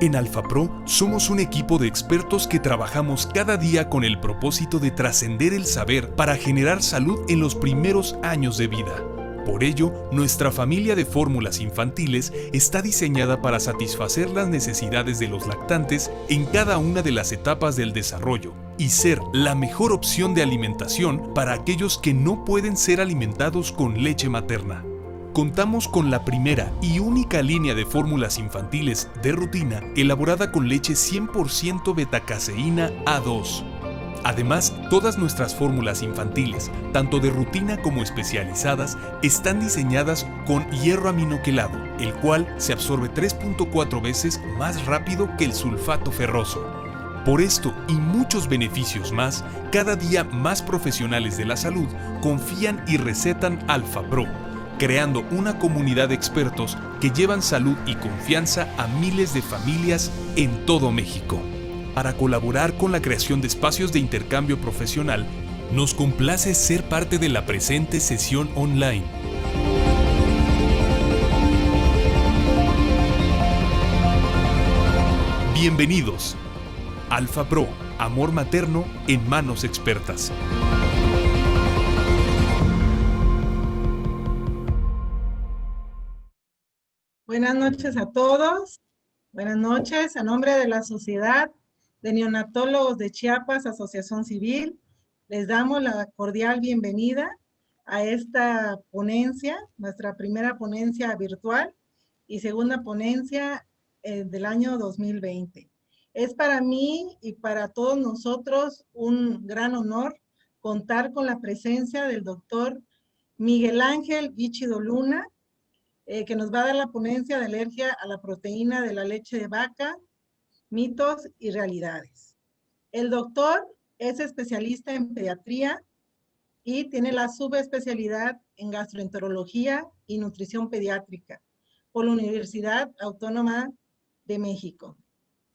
En AlfaPro somos un equipo de expertos que trabajamos cada día con el propósito de trascender el saber para generar salud en los primeros años de vida. Por ello, nuestra familia de fórmulas infantiles está diseñada para satisfacer las necesidades de los lactantes en cada una de las etapas del desarrollo y ser la mejor opción de alimentación para aquellos que no pueden ser alimentados con leche materna. Contamos con la primera y única línea de fórmulas infantiles de rutina elaborada con leche 100% betacaseína A2. Además, todas nuestras fórmulas infantiles, tanto de rutina como especializadas, están diseñadas con hierro aminoquelado, el cual se absorbe 3.4 veces más rápido que el sulfato ferroso. Por esto y muchos beneficios más, cada día más profesionales de la salud confían y recetan AlfaPro, creando una comunidad de expertos que llevan salud y confianza a miles de familias en todo México. Para colaborar con la creación de espacios de intercambio profesional, nos complace ser parte de la presente sesión online. Bienvenidos. AlfaPro, amor materno en manos expertas. Buenas noches a todos. Buenas noches. A nombre de la Sociedad de Neonatólogos de Chiapas, Asociación Civil, les damos la cordial bienvenida a esta ponencia, nuestra primera ponencia virtual y segunda ponencia del año 2020. Es para mí y para todos nosotros un gran honor contar con la presencia del doctor Miguel Ángel Guichido Luna, que nos va a dar la ponencia de alergia a la proteína de la leche de vaca, mitos y realidades. El doctor es especialista en pediatría y tiene la subespecialidad en gastroenterología y nutrición pediátrica por la Universidad Autónoma de México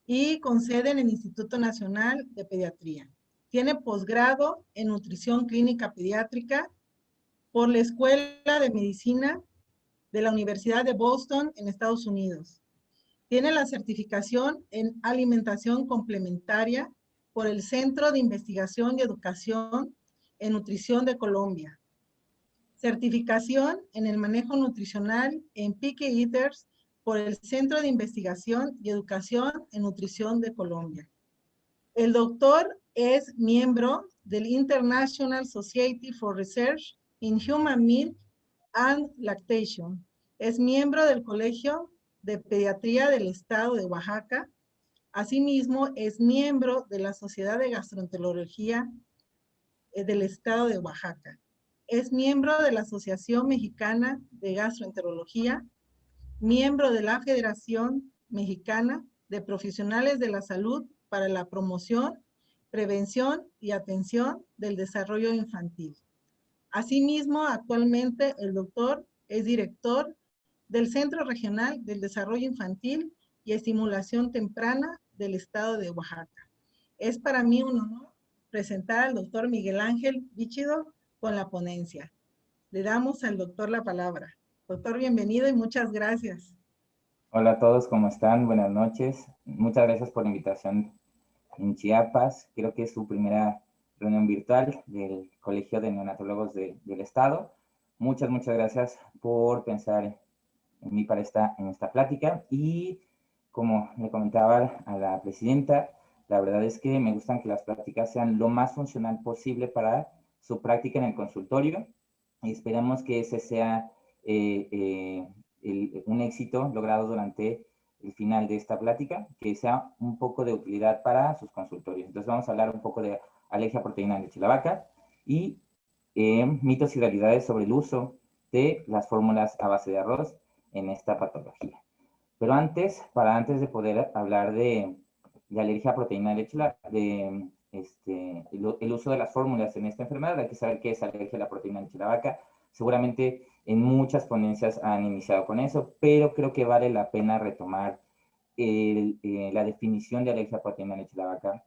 y con sede en el Instituto Nacional de Pediatría. Tiene posgrado en nutrición clínica pediátrica por la Escuela de Medicina de la Universidad de Boston en Estados Unidos. Tiene la certificación en alimentación complementaria por el Centro de Investigación y Educación en Nutrición de Colombia. Certificación en el manejo nutricional en Picky Eaters por el Centro de Investigación y Educación en Nutrición de Colombia. El doctor es miembro del International Society for Research in Human Milk and Lactation. Es miembro del Colegio de Pediatría del Estado de Oaxaca. Asimismo, es miembro de la Sociedad de Gastroenterología del Estado de Oaxaca. Es miembro de la Asociación Mexicana de Gastroenterología, miembro de la Federación Mexicana de Profesionales de la Salud para la Promoción, Prevención y Atención del Desarrollo Infantil. Asimismo, actualmente el doctor es director del Centro Regional del Desarrollo Infantil y Estimulación Temprana del Estado de Oaxaca. Es para mí un honor presentar al doctor Miguel Ángel Guichido con la ponencia. Le damos al doctor la palabra. Doctor, bienvenido y muchas gracias. Hola a todos, ¿cómo están? Buenas noches. Muchas gracias por la invitación en Chiapas. Creo que es su primera reunión virtual del Colegio de Neonatólogos del Estado. Muchas gracias por pensar en mí para en esta plática. Y como le comentaba a la presidenta, la verdad es que me gustan que las pláticas sean lo más funcional posible para su práctica en el consultorio. Y esperamos que ese sea un éxito logrado durante el final de esta plática, que sea un poco de utilidad para sus consultorios. Entonces vamos a hablar un poco de alergia a proteína de leche de la vaca y mitos y realidades sobre el uso de las fórmulas a base de arroz en esta patología. Pero antes de poder hablar de alergia a proteína de leche, el uso de las fórmulas en esta enfermedad, hay que saber qué es alergia a la proteína de leche de la vaca. Seguramente en muchas ponencias han iniciado con eso, pero creo que vale la pena retomar la definición de alergia a proteína de leche de la vaca,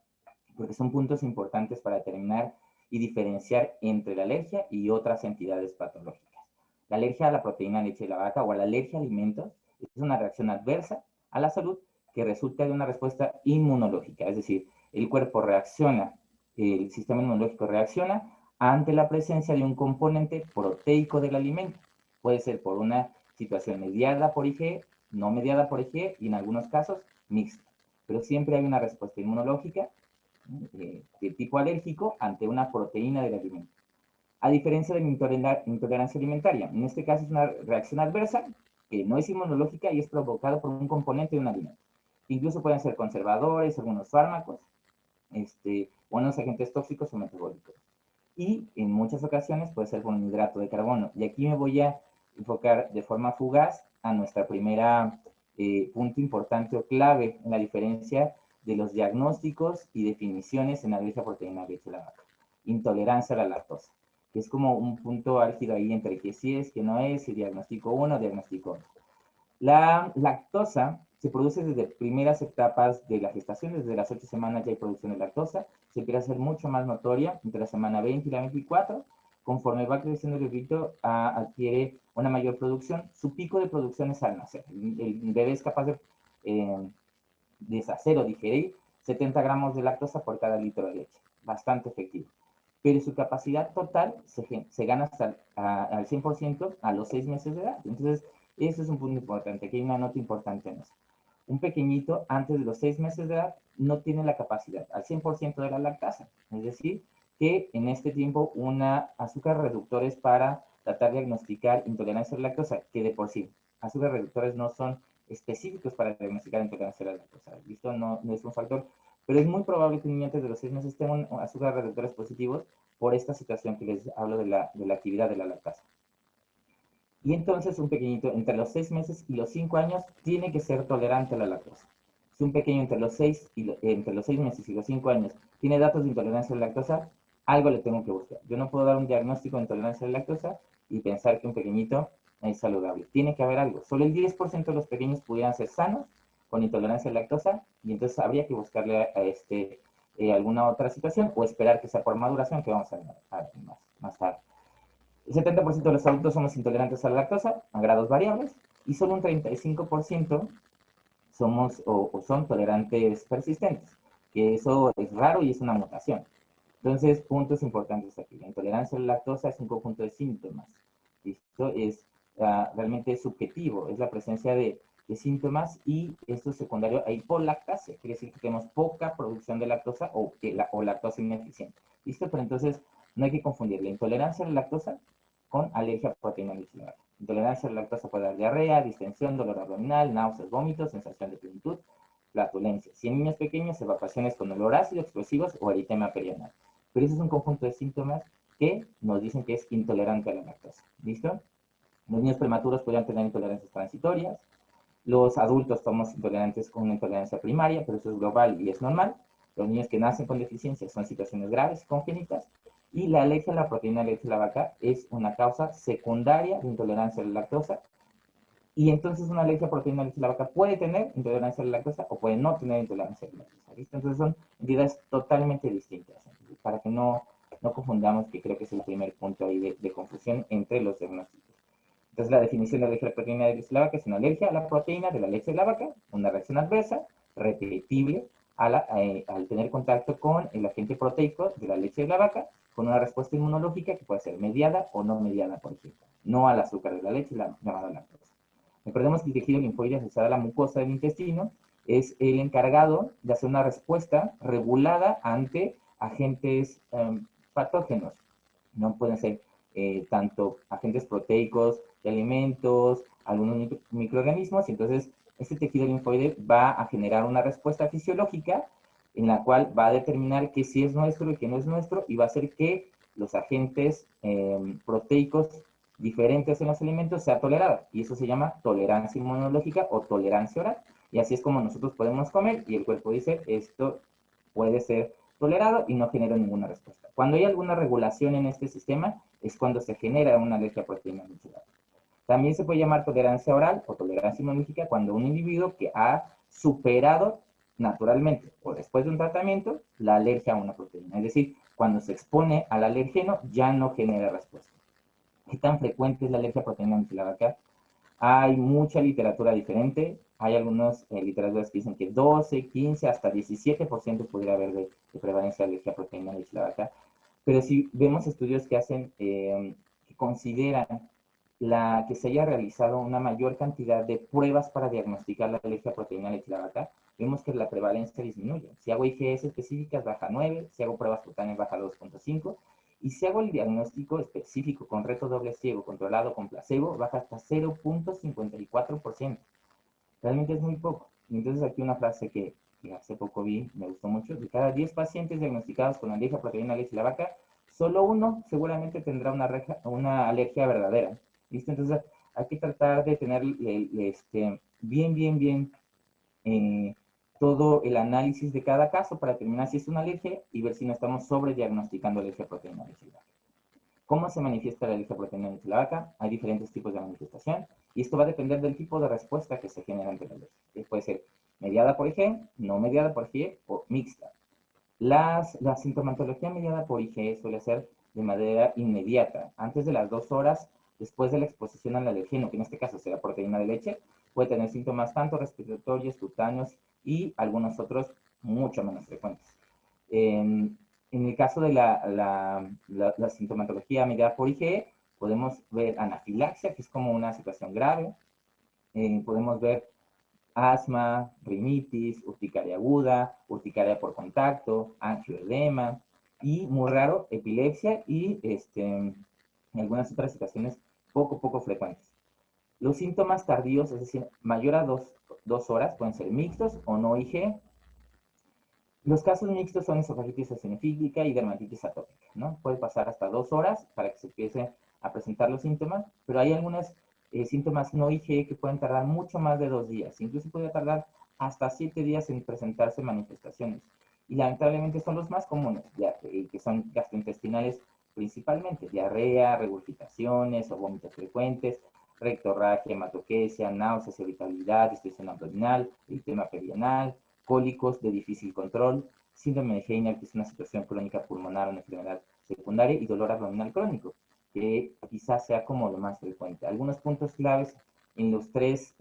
porque son puntos importantes para determinar y diferenciar entre la alergia y otras entidades patológicas. La alergia a la proteína de leche de la vaca o a la alergia a alimentos es una reacción adversa a la salud que resulta de una respuesta inmunológica, es decir, el cuerpo reacciona, el sistema inmunológico reacciona ante la presencia de un componente proteico del alimento. Puede ser por una situación mediada por IgE, no mediada por IgE y en algunos casos mixta. Pero siempre hay una respuesta inmunológica de tipo alérgico ante una proteína del alimento. A diferencia de la intolerancia alimentaria, en este caso es una reacción adversa que no es inmunológica y es provocada por un componente de un alimento. Incluso pueden ser conservadores, algunos fármacos, buenos agentes tóxicos o metabólicos. Y en muchas ocasiones puede ser por un hidrato de carbono. Y aquí me voy a enfocar de forma fugaz a nuestra primera punto importante o clave en la diferencia de los diagnósticos y definiciones en la alergia a proteína de leche de la vaca. Intolerancia a la lactosa, que es como un punto álgido ahí entre que sí es, que no es, si diagnóstico uno, diagnóstico otro. La lactosa se produce desde primeras etapas de la gestación, desde las 8 semanas ya hay producción de lactosa, se empieza a ser mucho más notoria entre la semana 20 y la 24, conforme va creciendo el bebito adquiere una mayor producción, su pico de producción es al nacer, el bebé es capaz de deshacer o digerir 70 gramos de lactosa por cada litro de leche, bastante efectivo, pero su capacidad total se gana hasta al 100% a los 6 meses de edad, entonces ese es un punto importante, aquí hay una nota importante en eso. Un pequeñito antes de los 6 meses de edad no tiene la capacidad al 100% de la lactasa. Es decir, que en este tiempo una azúcar reductores para tratar de diagnosticar intolerancia a la lactosa, que de por sí azúcares reductores no son específicos para diagnosticar intolerancia a la lactosa. Esto no es un factor, pero es muy probable que un niño antes de los 6 meses tenga un azúcares reductores positivos por esta situación que les hablo de la actividad de la lactasa. Y entonces un pequeñito entre los 6 meses y los 5 años tiene que ser tolerante a la lactosa. Si un pequeño entre los 6 meses y los 5 años tiene datos de intolerancia a la lactosa, algo le tengo que buscar. Yo no puedo dar un diagnóstico de intolerancia a la lactosa y pensar que un pequeñito es saludable. Tiene que haber algo. Solo el 10% de los pequeños pudieran ser sanos con intolerancia a la lactosa y entonces habría que buscarle a alguna otra situación o esperar que sea por maduración, que vamos a ver más tarde. El 70% de los adultos somos intolerantes a la lactosa, a grados variables, y solo un 35% somos o son tolerantes persistentes, que eso es raro y es una mutación. Entonces, puntos importantes aquí. La intolerancia a la lactosa es un conjunto de síntomas. Esto es realmente subjetivo, es la presencia de síntomas y esto es secundario a hipolactasia, quiere decir que tenemos poca producción de lactosa o lactosa ineficiente. ¿Listo? Pero entonces no hay que confundir la intolerancia a la lactosa con alergia a proteína de leche de vaca. Intolerancia a la lactosa puede dar diarrea, distensión, dolor abdominal, náuseas, vómitos, sensación de plenitud, flatulencia. Si en niños pequeños, evacuaciones con olor ácido, explosivos o eritema perianal. Pero ese es un conjunto de síntomas que nos dicen que es intolerante a la lactosa. ¿Listo? Los niños prematuros podrían tener intolerancias transitorias. Los adultos somos intolerantes con una intolerancia primaria, pero eso es global y es normal. Los niños que nacen con deficiencias son situaciones graves y congénitas. Y la alergia a la proteína de leche de la vaca es una causa secundaria de intolerancia a la lactosa. Y entonces una alergia a proteína de leche de la vaca puede tener intolerancia a la lactosa o puede no tener intolerancia a la lactosa. ¿Listo? Entonces son entidades totalmente distintas. Para que no confundamos, que creo que es el primer punto ahí de confusión entre los diagnósticos. Entonces la definición de alergia a la proteína de leche de la vaca es una alergia a la proteína de la leche de la vaca, una reacción adversa, repetible, al tener contacto con el agente proteico de la leche de la vaca, con una respuesta inmunológica que puede ser mediada o no mediada, por ejemplo, no al azúcar de la leche, llamada lactosa. Recordemos que el tejido linfoide asociado a la mucosa del intestino es el encargado de hacer una respuesta regulada ante agentes patógenos. No pueden ser tanto agentes proteicos de alimentos, algunos microorganismos, y entonces este tejido linfoide va a generar una respuesta fisiológica en la cual va a determinar que sí es nuestro y que no es nuestro, y va a hacer que los agentes proteicos diferentes en los alimentos sea tolerada, y eso se llama tolerancia inmunológica o tolerancia oral, y así es como nosotros podemos comer, y el cuerpo dice, esto puede ser tolerado y no genera ninguna respuesta. Cuando hay alguna regulación en este sistema, es cuando se genera una alergia a proteína de leche de vaca. También se puede llamar tolerancia oral o tolerancia inmunológica cuando un individuo que ha superado naturalmente o después de un tratamiento la alergia a una proteína. Es decir, cuando se expone al alergeno ya no genera respuesta. ¿Qué tan frecuente es la alergia a proteína de leche de vaca? Hay mucha literatura diferente. Hay algunas literaturas que dicen que 12, 15, hasta 17% pudiera haber de prevalencia de alergia a proteína de leche de la vaca. Pero si vemos estudios que hacen, que consideran que se haya realizado una mayor cantidad de pruebas para diagnosticar la alergia a proteína de leche de la vaca, vemos que la prevalencia disminuye. Si hago IgS específicas, baja 9, si hago pruebas cutáneas, baja 2.5, y si hago el diagnóstico específico con reto doble ciego, controlado con placebo, baja hasta 0.54%. Realmente es muy poco. Y entonces aquí una frase que hace poco vi, me gustó mucho: de cada 10 pacientes diagnosticados con alergia a proteína de leche de la vaca, solo uno seguramente tendrá una alergia verdadera. ¿Listo? Entonces hay que tratar de tener bien todo el análisis de cada caso para determinar si es una alergia y ver si no estamos sobrediagnosticando alergia a proteína de leche de vaca. ¿Cómo se manifiesta la alergia a proteína de leche de vaca? Hay diferentes tipos de manifestación y esto va a depender del tipo de respuesta que se genera ante la alergia. Puede ser mediada por IgE, no mediada por IgE o mixta. La sintomatología mediada por IgE suele ser de manera inmediata, antes de las 2 horas después de la exposición al alergeno, que en este caso será proteína de leche. Puede tener síntomas tanto respiratorios, cutáneos y algunos otros mucho menos frecuentes. En el caso de la sintomatología mediada por IgE, podemos ver anafilaxia, que es como una situación grave. Podemos ver asma, rinitis, urticaria aguda, urticaria por contacto, angioedema y, muy raro, epilepsia y algunas otras situaciones poco frecuentes. Los síntomas tardíos, es decir, mayor a 2 horas, pueden ser mixtos o no IgE. Los casos mixtos son esofagitis eosinofílica y dermatitis atópica, ¿no? Puede pasar hasta 2 horas para que se empiece a presentar los síntomas, pero hay algunos síntomas no IgE que pueden tardar mucho más de 2 días, incluso puede tardar hasta 7 días en presentarse manifestaciones. Y lamentablemente son los más comunes, que son gastrointestinales principalmente: diarrea, regurgitaciones o vómitos frecuentes, rectorragia, hematoquesia, náuseas, irritabilidad, distensión abdominal, eritema perianal, cólicos de difícil control, síndrome de Heiner, que es una situación crónica pulmonar, una enfermedad secundaria, y dolor abdominal crónico, que quizás sea como lo más frecuente. Algunos puntos claves en los 3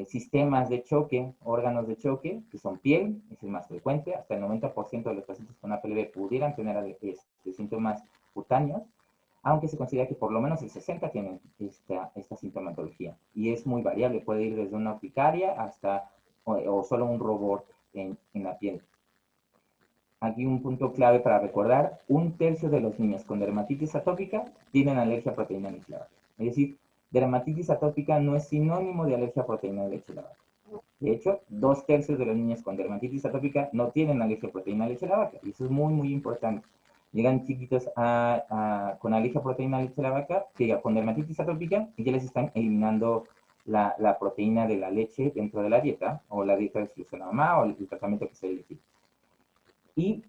sistemas de choque, órganos de choque, que son piel, es el más frecuente. Hasta el 90% de los pacientes con APLB pudieran tener síntomas cutáneos, aunque se considera que por lo menos el 60 tienen esta sintomatología. Y es muy variable, puede ir desde una urticaria hasta o solo un rubor en la piel. Aquí un punto clave para recordar: 1/3 de los niños con dermatitis atópica tienen alergia a proteína de leche de vaca. Es decir, dermatitis atópica no es sinónimo de alergia a proteína de leche de vaca. De hecho, 2/3 de los niños con dermatitis atópica no tienen alergia a proteína de leche de vaca. Y eso es muy importante. Llegan chiquitos con alergia a proteína de leche de vaca, con dermatitis atópica, y ya les están eliminando la proteína de la leche dentro de la dieta, o la dieta de exclusión a mamá, o el tratamiento que se elige. Y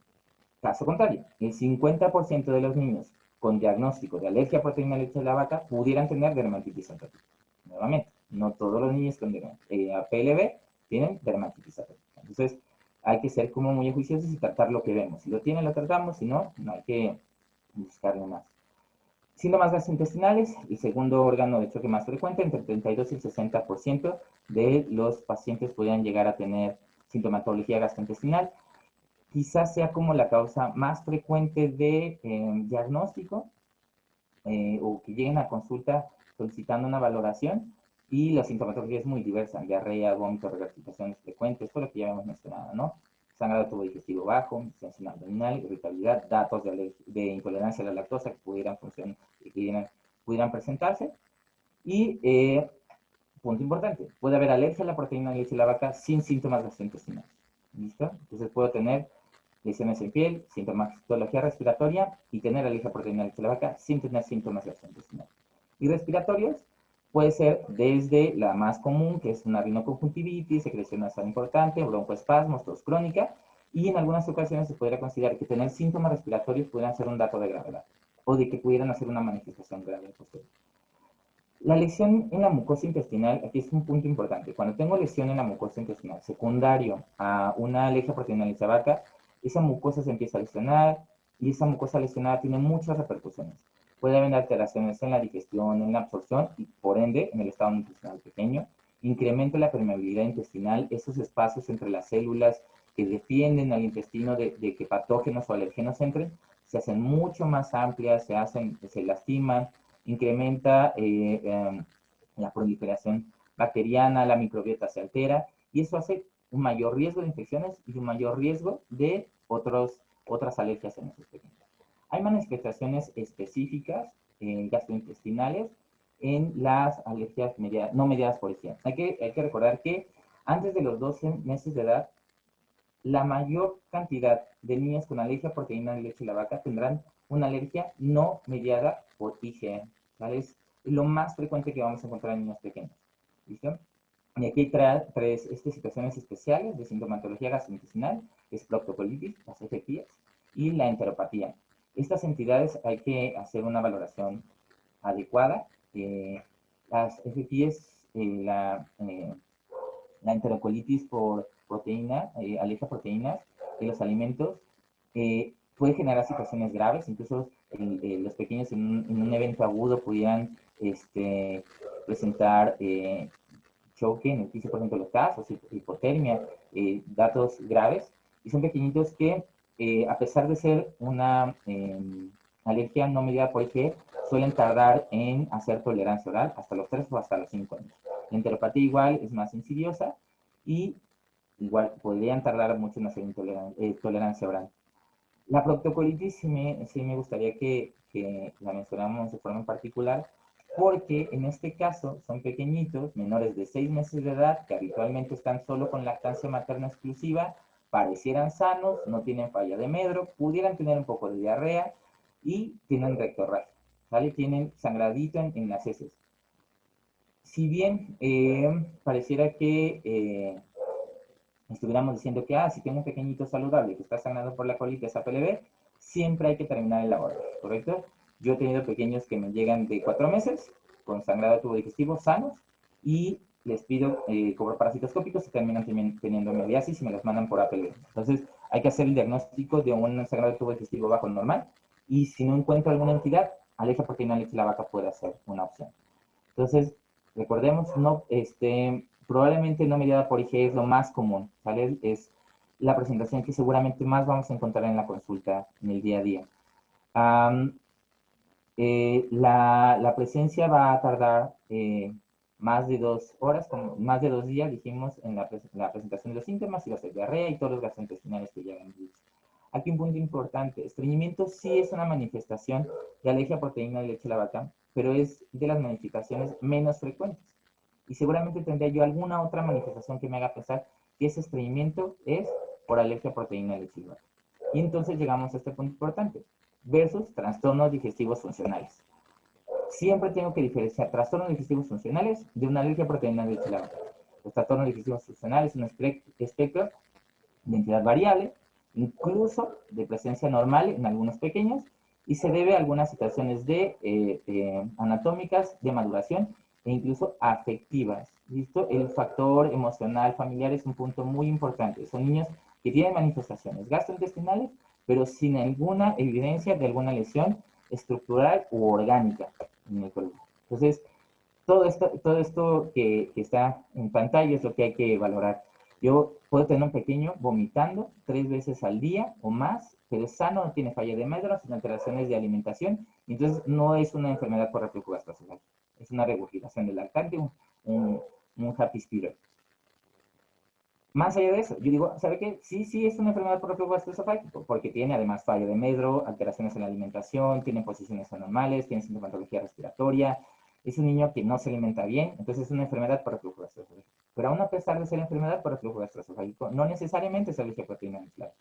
caso contrario, el 50% de los niños con diagnóstico de alergia a proteína de leche de la vaca pudieran tener dermatitis atópica. Nuevamente, no todos los niños con APLB tienen dermatitis atópica. Entonces, hay que ser como muy juiciosos y tratar lo que vemos. Si lo tienen, lo tratamos; si no, no hay que buscarle más. Síntomas gastrointestinales: el segundo órgano de choque más frecuente. Entre el 32 y el 60% de los pacientes podrían llegar a tener sintomatología gastrointestinal. Quizás sea como la causa más frecuente de diagnóstico, o que lleguen a consulta solicitando una valoración, y la sintomatología es muy diversa: diarrea, vómitos, regurgitaciones frecuentes, todo lo que ya hemos mencionado, ¿no? Sangrado tubo digestivo bajo, distensión abdominal, irritabilidad, datos de intolerancia a la lactosa que pudieran presentarse. Y, punto importante, puede haber alergia a la proteína de leche de la vaca sin síntomas gastrointestinales. ¿Listo? Entonces puedo tener lesiones en piel, sintomatología respiratoria, y tener alergia a proteína de leche de la vaca sin tener síntomas gastrointestinales. Y respiratorios, puede ser desde la más común, que es una rinoconjuntivitis, secreción nasal importante, broncoespasmos, tos crónica, y en algunas ocasiones se podría considerar que tener síntomas respiratorios pudieran ser un dato de gravedad, o de que pudieran hacer una manifestación grave posterior. La lesión en la mucosa intestinal, aquí es un punto importante. Cuando tengo lesión en la mucosa intestinal secundario a una alergia a proteína de leche de vaca, esa mucosa se empieza a lesionar, y esa mucosa lesionada tiene muchas repercusiones. Puede haber alteraciones en la digestión, en la absorción y por ende en el estado nutricional pequeño. Incrementa la permeabilidad intestinal, esos espacios entre las células que defienden al intestino de que patógenos o alergenos entren, se hacen mucho más amplias, se lastiman, incrementa la proliferación bacteriana, la microbiota se altera y eso hace un mayor riesgo de infecciones y un mayor riesgo de otras alergias en esos pequeños. Hay manifestaciones específicas gastrointestinales en las alergias no mediadas por higiene. Hay que recordar que antes de los 12 meses de edad, la mayor cantidad de niños con alergia a proteína de leche de la vaca tendrán una alergia no mediada por IgE, ¿vale? Es lo más frecuente que vamos a encontrar en niños pequeños, ¿listo? Y aquí hay tres situaciones especiales de sintomatología gastrointestinal, es proctocolitis, las FPs, y la enteropatía. Estas entidades hay que hacer una valoración adecuada. Las FPs, la enterocolitis por proteína, alergia a proteínas de los alimentos, puede generar situaciones graves, incluso los pequeños en un evento agudo pudieran presentar choque en el 15% de los casos, hipotermia, datos graves, y son pequeñitos que, a pesar de ser una alergia no mediada por IgE, suelen tardar en hacer tolerancia oral hasta los 3 o hasta los 5 años. La enteropatía igual es más insidiosa y igual podrían tardar mucho en hacer tolerancia oral. La proctocolitis sí me gustaría que la mencionáramos de forma en particular, porque en este caso son pequeñitos, menores de 6 meses de edad, que habitualmente están solo con lactancia materna exclusiva, parecieran sanos, no tienen falla de medro, pudieran tener un poco de diarrea y tienen rectorragia, ¿vale? Tienen sangradito en las heces. Si bien pareciera que estuviéramos diciendo que, si tengo un pequeñito saludable que está sangrando por la colitis APLB, siempre hay que terminar el laboratorio, ¿correcto? Yo he tenido pequeños que me llegan de 4 meses con sangrado de tubo digestivo sanos y les pido cobro parasitoscópicos y terminan teniendo hemodiálisis y me los mandan por APLB. Entonces, hay que hacer el diagnóstico de un sangrado de tubo digestivo bajo normal y si no encuentro alguna entidad, alergia a proteína de leche de la vaca puede ser una opción. Entonces, recordemos, probablemente no mediada por IgE es lo más común, ¿vale? Es la presentación que seguramente más vamos a encontrar en la consulta en el día a día. La presencia va a tardar más de 2 horas, más de 2 días, dijimos, en la presentación de los síntomas, y va a ser diarrea y todos los gastrointestinales que ya habíamos dicho. Aquí un punto importante, estreñimiento sí es una manifestación de alergia a proteína de leche de la vaca, pero es de las manifestaciones menos frecuentes. Y seguramente tendría yo alguna otra manifestación que me haga pensar que ese estreñimiento es por alergia a proteína de leche de vaca. Y entonces llegamos a este punto importante, versus trastornos digestivos funcionales. Siempre tengo que diferenciar trastornos digestivos funcionales de una alergia a proteína de leche de la vaca. Los trastornos digestivos funcionales son un espectro de entidad variable, incluso de presencia normal en algunos pequeños, y se debe a algunas situaciones anatómicas, de maduración, e incluso afectivas. ¿Listo? El factor emocional familiar es un punto muy importante. Son niños que tienen manifestaciones gastrointestinales, pero sin alguna evidencia de alguna lesión estructural u orgánica en el colon. Entonces, todo esto que está en pantalla es lo que hay que valorar. Yo puedo tener un pequeño vomitando 3 veces al día o más, pero es sano, no tiene falla de medro, sin alteraciones de alimentación, entonces no es una enfermedad por reflujo gastroesofágico, es una regurgitación del lactante, un happy spiral. Más allá de eso, yo digo, ¿sabe qué? Sí es una enfermedad por reflujo gastroesofágico, porque tiene además falla de medro, alteraciones en la alimentación, tiene posiciones anormales, tiene sintomatología respiratoria, es un niño que no se alimenta bien, entonces es una enfermedad por reflujo gastroesofágico. Pero aún a pesar de ser enfermedad por reflujo gastroesofágico, no necesariamente es alergia a proteína vegetal.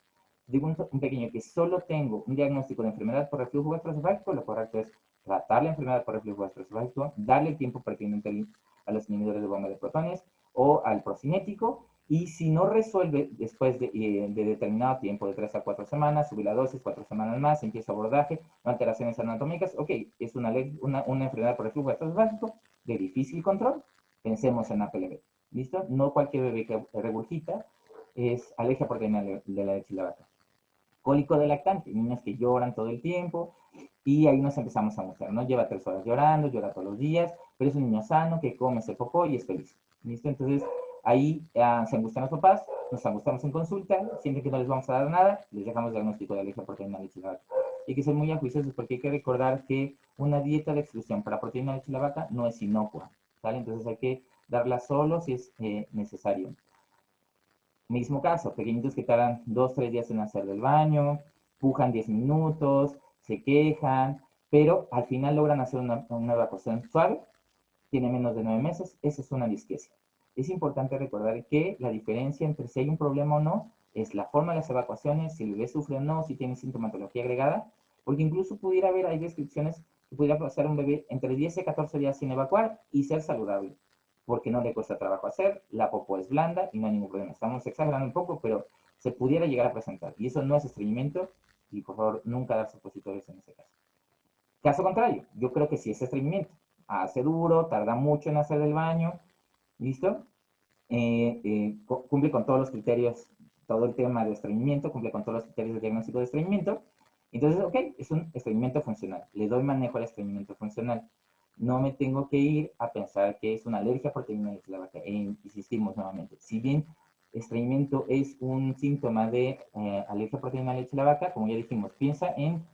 Digo un pequeño que solo tengo un diagnóstico de enfermedad por reflujo gastroesofágico, lo correcto es tratar la enfermedad por reflujo gastroesofágico, darle el tiempo pertinente a los inhibidores de bomba de protones o al procinético, y si no resuelve después de determinado tiempo, de 3 a 4 semanas, subir la dosis, 4 semanas más, empieza abordaje, no alteraciones anatómicas, ok, es una enfermedad por reflujo gastroesofágico de difícil control, pensemos en APLB, ¿listo? No cualquier bebé que regurgita es alergia a proteína de la leche de la vaca. Cólico de lactante, niños que lloran todo el tiempo, Y ahí nos empezamos a mostrar, ¿no? Lleva 3 horas llorando, llora todos los días, pero es un niño sano que come, se popó y es feliz. ¿Listo? Entonces, ahí se angustian los papás, nos angustiamos en consulta, sienten que no les vamos a dar nada, les dejamos diagnóstico de alergia a proteína de leche de la vaca. Hay que ser muy ajuiciosos porque hay que recordar que una dieta de exclusión para proteína de leche de la vaca no es inocua, ¿vale? Entonces hay que darla solo si es necesario. Mismo caso, pequeñitos que tardan 2, 3 días en hacer del baño, pujan 10 minutos, se quejan, pero al final logran hacer una evacuación suave, tiene menos de 9 meses, eso es una disquesia. Es importante recordar que la diferencia entre si hay un problema o no es la forma de las evacuaciones, si el bebé sufre o no, si tiene sintomatología agregada, porque incluso pudiera haber, hay descripciones que pudiera pasar un bebé entre 10 y 14 días sin evacuar y ser saludable, porque no le cuesta trabajo hacer, la popó es blanda y no hay ningún problema. Estamos exagerando un poco, pero se pudiera llegar a presentar. Y eso no es estreñimiento, y por favor, nunca dar supositorios en ese caso. Caso contrario, yo creo que sí es estreñimiento. Hace duro, tarda mucho en hacer el baño, ¿listo? Cumple con todos los criterios, todo el tema de estreñimiento, cumple con todos los criterios de diagnóstico de estreñimiento. Entonces, ok, es un estreñimiento funcional. Le doy manejo al estreñimiento funcional. No me tengo que ir a pensar que es una alergia a proteína de leche de la vaca. Insistimos nuevamente. Si bien estreñimiento es un síntoma de alergia a proteína de leche de la vaca, como ya dijimos, piensa en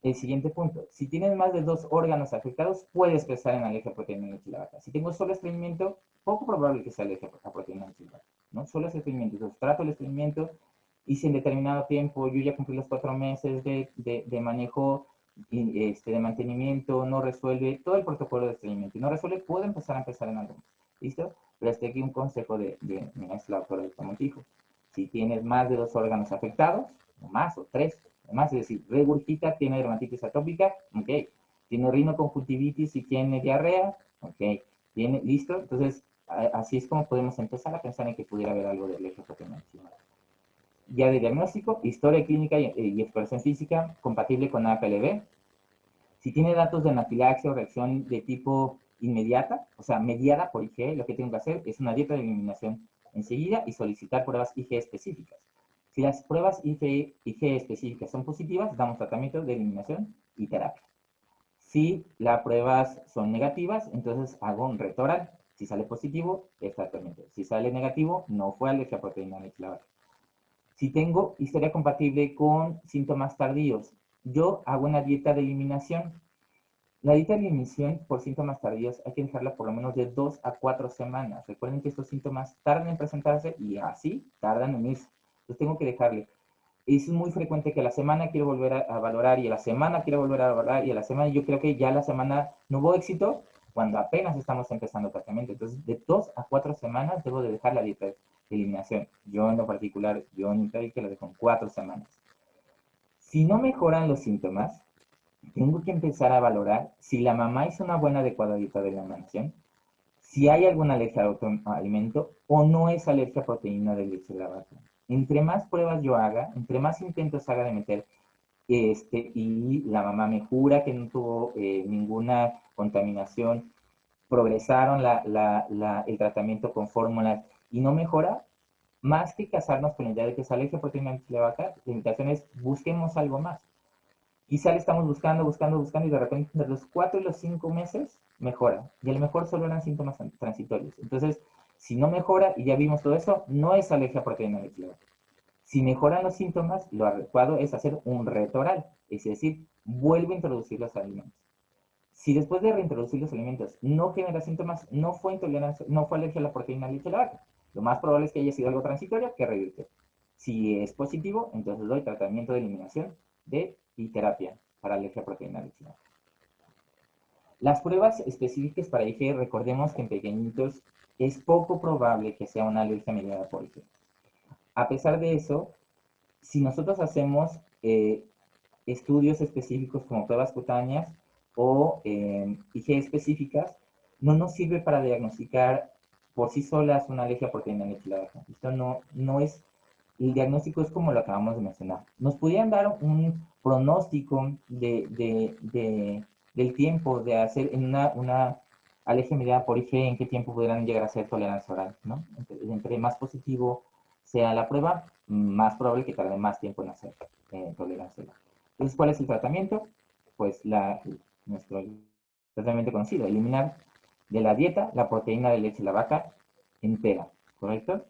el siguiente punto. Si tienes más de 2 órganos afectados, puedes pensar en alergia a proteína de leche de la vaca. Si tengo solo estreñimiento, poco probable que sea alergia a proteína de leche de la vaca, ¿no? Solo es estreñimiento. Entonces, trato el estreñimiento y si en determinado tiempo yo ya cumplí los 4 meses de manejo, de mantenimiento, no resuelve todo el protocolo de estreñimiento y no resuelve, puedo empezar en algo. ¿Listo? Pero este aquí un consejo de mi maestra, la doctora Montijo. Si tienes más de 2 órganos afectados, o más, o 3, además, es decir, regurgita, tiene dermatitis atópica, ok. Tiene rinoconjuntivitis y tiene diarrea, ok. Tiene, listo. Entonces, así es como podemos empezar a pensar en que pudiera haber algo de alergia proteína. Ya de diagnóstico, historia clínica y exploración física compatible con APLB. Si tiene datos de anafilaxia o reacción de tipo inmediata, o sea, mediada por IgE, lo que tengo que hacer es una dieta de eliminación enseguida y solicitar pruebas IgE específicas. Si las pruebas IgE específicas son positivas, damos tratamiento de eliminación y terapia. Si las pruebas son negativas, entonces hago un reto oral. Si sale positivo, es tratamiento. Si sale negativo, no fue alergia a proteína de leche de la vaca. Si tengo historia compatible con síntomas tardíos, yo hago una dieta de eliminación. La dieta de eliminación por síntomas tardíos hay que dejarla por lo menos de 2 a 4 semanas. Recuerden que estos síntomas tardan en presentarse y así tardan en irse. Entonces tengo que dejarle. Es muy frecuente que a la semana quiero volver a valorar y a la semana quiero volver a valorar y a la semana yo creo que ya la semana no hubo éxito cuando apenas estamos empezando el tratamiento. Entonces de 2 a 4 semanas debo de dejar la dieta de eliminación. Yo en lo particular, yo en que lo dejo en 4 semanas. Si no mejoran los síntomas, tengo que empezar a valorar si la mamá hizo una buena adecuada dieta de eliminación, si hay alguna alergia a otro alimento o no es alergia a proteína de leche de la vaca. Entre más pruebas yo haga, entre más intentos haga de meter, y la mamá me jura que no tuvo ninguna contaminación, progresaron el tratamiento con fórmulas y no mejora, más que casarnos con la idea de que es alergia a proteína de leche de la vaca, la invitación es busquemos algo más. Quizá le estamos buscando y de repente entre los 4 y los 5 meses mejora. Y a lo mejor solo eran síntomas transitorios. Entonces, si no mejora y ya vimos todo eso, no es alergia a proteína de leche de vaca. Si mejoran los síntomas, lo adecuado es hacer un reto oral, es decir, vuelve a introducir los alimentos. Si después de reintroducir los alimentos no genera síntomas, no fue intolerancia, no fue alergia a la proteína de leche de la vaca. Lo más probable es que haya sido algo transitorio que revirtió. Si es positivo, entonces doy tratamiento de eliminación y terapia para alergia a proteína de leche de vaca. Las pruebas específicas para IgE, recordemos que en pequeñitos es poco probable que sea una alergia mediada por IgE. A pesar de eso, si nosotros hacemos estudios específicos como pruebas cutáneas o IgE específicas, no nos sirve para diagnosticar por sí solas una alergia a proteína de leche de la vaca. Esto no es, el diagnóstico es como lo acabamos de mencionar. Nos pudieran dar un pronóstico del tiempo de hacer en una alergia mediada por IgE, en qué tiempo pudieran llegar a ser tolerancia oral, ¿no? Entre más positivo sea la prueba, más probable que tarde más tiempo en hacer tolerancia oral. Entonces, ¿cuál es el tratamiento? pues nuestro totalmente conocido, eliminar de la dieta la proteína de leche de la vaca entera, ¿correcto?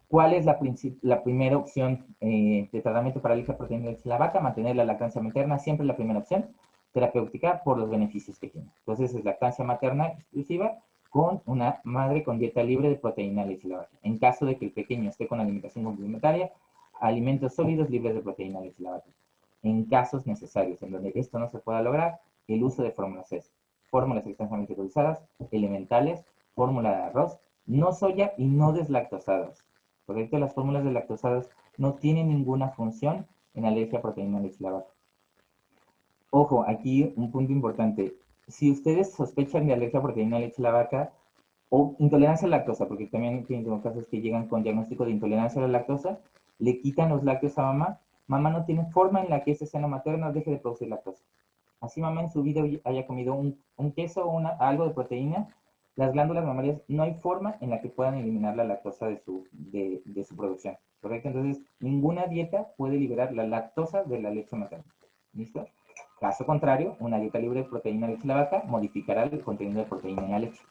¿Cuál es la primera opción de tratamiento para alergia a proteína de leche de la vaca? Mantener la lactancia materna, siempre la primera opción, terapéutica por los beneficios que tiene. Entonces es lactancia materna exclusiva con una madre con dieta libre de proteína de leche de la vaca. En caso de que el pequeño esté con alimentación complementaria, alimentos sólidos libres de proteína de leche de la vaca. En casos necesarios, en donde esto no se pueda lograr, el uso de fórmulas es fórmulas extensamente utilizadas, elementales, fórmula de arroz, no soya y no deslactosadas. ¿Correcto? Las fórmulas deslactosadas no tienen ninguna función en alergia a proteína de leche de la vaca. Ojo, aquí un punto importante. Si ustedes sospechan de alergia a proteína de leche de la vaca o intolerancia a la lactosa, porque también tienen casos que llegan con diagnóstico de intolerancia a la lactosa, le quitan los lácteos a mamá, mamá no tiene forma en la que ese seno materno deje de producir lactosa. Así mamá en su vida haya comido un queso o algo de proteína, las glándulas mamarias no hay forma en la que puedan eliminar la lactosa de su producción, ¿correcto? Entonces, ninguna dieta puede liberar la lactosa de la leche materna, ¿listo? Caso contrario, una dieta libre de proteína de leche de la vaca modificará el contenido de proteína en la leche.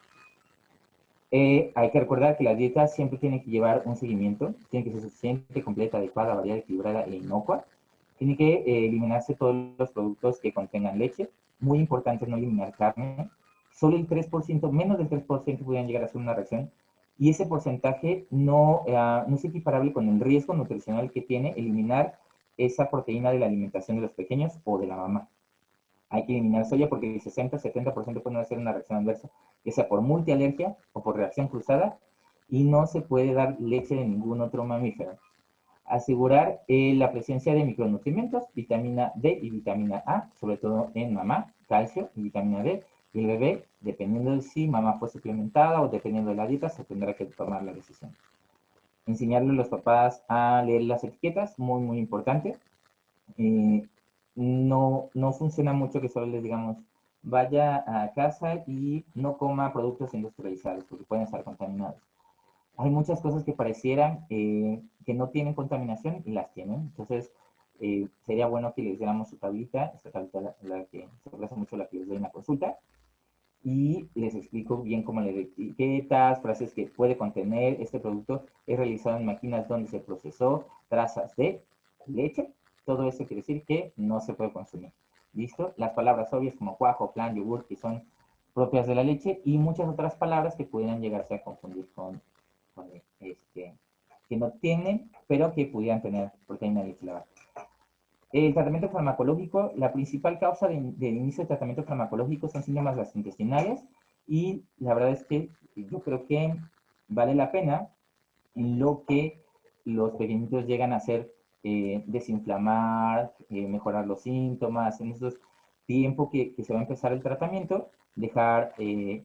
Hay que recordar que la dieta siempre tiene que llevar un seguimiento, tiene que ser suficiente, completa, adecuada, variada, equilibrada e inocua. Tiene que eliminarse todos los productos que contengan leche. Muy importante no eliminar carne. Solo el 3%, menos del 3% podrían llegar a hacer una reacción. Y ese porcentaje no es equiparable con el riesgo nutricional que tiene eliminar esa proteína de la alimentación de los pequeños o de la mamá. Hay que eliminar soya porque el 60-70% pueden hacer una reacción adversa, ya sea por multialergia o por reacción cruzada, y no se puede dar leche de ningún otro mamífero. Asegurar la presencia de micronutrientes, vitamina D y vitamina A, sobre todo en mamá, calcio y vitamina D, y el bebé, dependiendo de si mamá fue suplementada o dependiendo de la dieta, se tendrá que tomar la decisión. Enseñarle a los papás a leer las etiquetas, muy, muy importante. No funciona mucho que solo les digamos, vaya a casa y no coma productos industrializados, porque pueden estar contaminados. Hay muchas cosas que parecieran que no tienen contaminación y las tienen. Entonces, sería bueno que les diéramos su tablita, esta tablita la que se aprecia mucho, la que les doy en la consulta, y les explico bien cómo le etiquetas, frases que puede contener. Este producto es realizado en máquinas donde se procesó trazas de leche. Todo eso quiere decir que no se puede consumir. ¿Listo? Las palabras obvias como cuajo, flan, yogur, que son propias de la leche, y muchas otras palabras que pudieran llegarse a confundir que no tienen, pero que pudieran tener proteína de leche de la vaca. El tratamiento farmacológico, la principal causa del inicio del tratamiento farmacológico son síntomas gastrointestinales, y la verdad es que yo creo que vale la pena en lo que los pequeñitos llegan a hacer, desinflamar, mejorar los síntomas, en esos tiempo que se va a empezar el tratamiento, dejar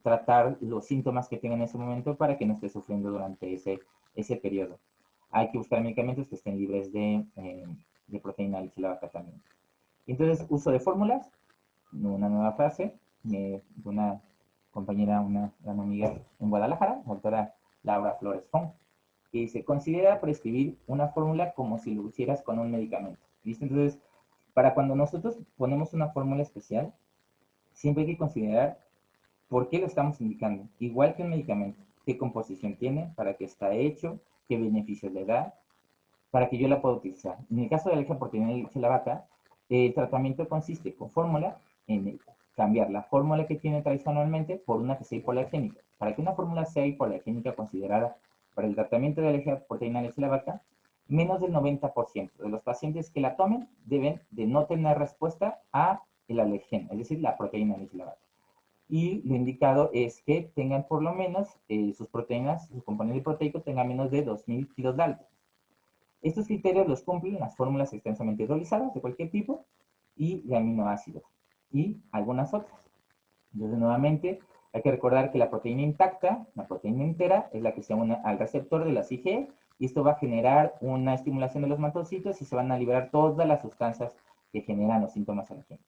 tratar los síntomas que tengan en ese momento para que no esté sufriendo durante ese periodo. Hay que buscar medicamentos que estén libres de proteína de leche de la vaca también. Entonces, uso de fórmulas, una nueva frase de una compañera, una gran amiga en Guadalajara, la doctora Laura Flores Fong, que se considera prescribir una fórmula como si lo hicieras con un medicamento. ¿Listo? Entonces, para cuando nosotros ponemos una fórmula especial, siempre hay que considerar por qué lo estamos indicando. Igual que un medicamento, qué composición tiene, para qué está hecho, qué beneficios le da, para que yo la pueda utilizar. En el caso de alergia por proteína de leche de la vaca, el tratamiento consiste con fórmula en cambiar la fórmula que tiene tradicionalmente por una que sea hipoalergénica. Para que una fórmula sea hipoalergénica considerada para el tratamiento de alergia por proteína de leche de la vaca, menos del 90% de los pacientes que la tomen deben de no tener respuesta a el alergeno, es decir, la proteína de leche de la vaca. Y lo indicado es que tengan por lo menos sus proteínas, su componente proteico tenga menos de 2000 kilos de alto. Estos criterios los cumplen las fórmulas extensamente hidrolizadas de cualquier tipo y de aminoácidos y algunas otras. Entonces, nuevamente, hay que recordar que la proteína intacta, la proteína entera, es la que se une al receptor de la IgE, y esto va a generar una estimulación de los mastocitos y se van a liberar todas las sustancias que generan los síntomas alergénicos.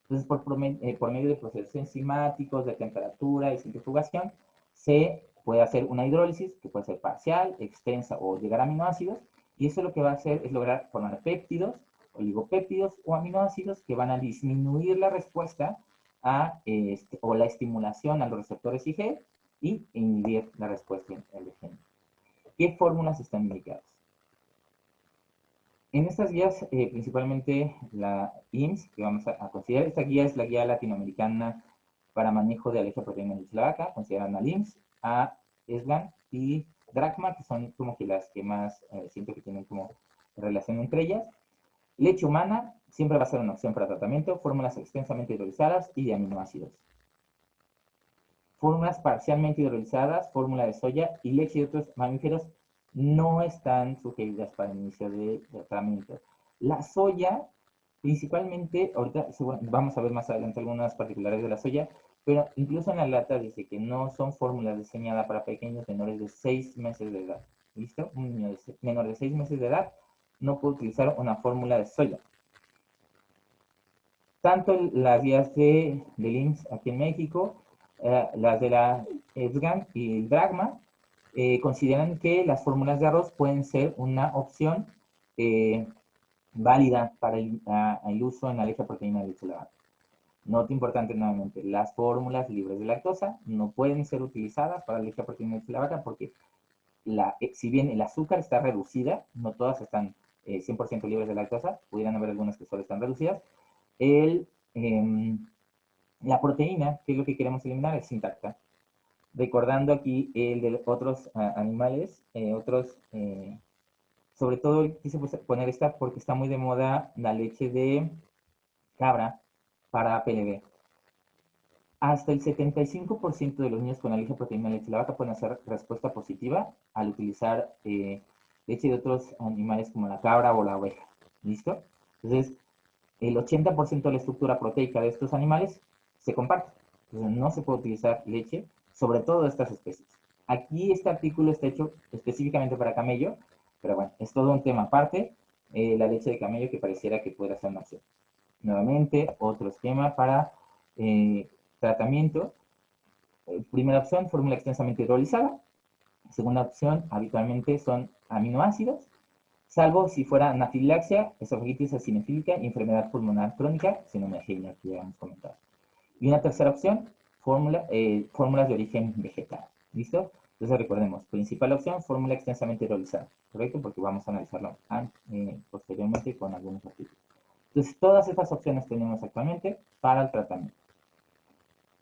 Entonces, por medio de procesos enzimáticos, de temperatura y centrifugación, se puede hacer una hidrólisis que puede ser parcial, extensa o llegar a aminoácidos, y eso lo que va a hacer es lograr formar péptidos oligopéptidos o aminoácidos que van a disminuir la respuesta o la estimulación a los receptores IgE y inhibir la respuesta LGN. ¿Qué fórmulas están indicadas? En estas guías, principalmente la IMSS, que vamos a considerar, esta guía es la guía latinoamericana para manejo de alergia a proteína de leche de la vaca, consideran al IMSS, a ESGAN y DRACMA, que son como que las que más siento que tienen como relación entre ellas. Leche humana siempre va a ser una opción para tratamiento, fórmulas extensamente hidrolizadas y de aminoácidos. Fórmulas parcialmente hidrolizadas, fórmula de soya y leche de otros mamíferos no están sugeridas para el inicio de tratamiento. La soya, principalmente, ahorita vamos a ver más adelante algunas particularidades de la soya, pero incluso en la lata dice que no son fórmulas diseñadas para pequeños menores de 6 meses de edad. ¿Listo? Un niño menor de 6 meses de edad no puede utilizar una fórmula de soya. Tanto las guías del IMSS aquí en México, las de la ESGAN y el DRACMA, consideran que las fórmulas de arroz pueden ser una opción válida para el uso en alergia a proteína de leche de la vaca. Nota importante nuevamente, las fórmulas libres de lactosa no pueden ser utilizadas para alergia a proteína de leche de la vaca porque si bien el azúcar está reducida, no todas están 100% libres de lactosa, pudieran haber algunas que solo están reducidas, la proteína, que es lo que queremos eliminar, es intacta. Recordando aquí el de otros animales, sobre todo quise poner esta porque está muy de moda la leche de cabra para PLV. Hasta el 75% de los niños con alergia a proteína de leche de la vaca pueden hacer respuesta positiva al utilizar leche de otros animales como la cabra o la oveja. ¿Listo? Entonces, el 80% de la estructura proteica de estos animales se comparte. Entonces, no se puede utilizar leche, sobre todo de estas especies. Aquí este artículo está hecho específicamente para camello, pero bueno, es todo un tema aparte. La leche de camello que pareciera que pudiera ser una opción. Nuevamente, otro esquema para tratamiento. Primera opción, fórmula extensamente hidrolizada. Segunda opción, habitualmente son aminoácidos, salvo si fuera anafilaxia, esofagititis acinefílica y enfermedad pulmonar crónica, síndrome de Heiner, que ya hemos comentado. Y una tercera opción, fórmulas de origen vegetal. ¿Listo? Entonces recordemos, principal opción, fórmula extensamente hidrolizada, ¿correcto? Porque vamos a analizarlo posteriormente con algunos artículos. Entonces, todas estas opciones tenemos actualmente para el tratamiento.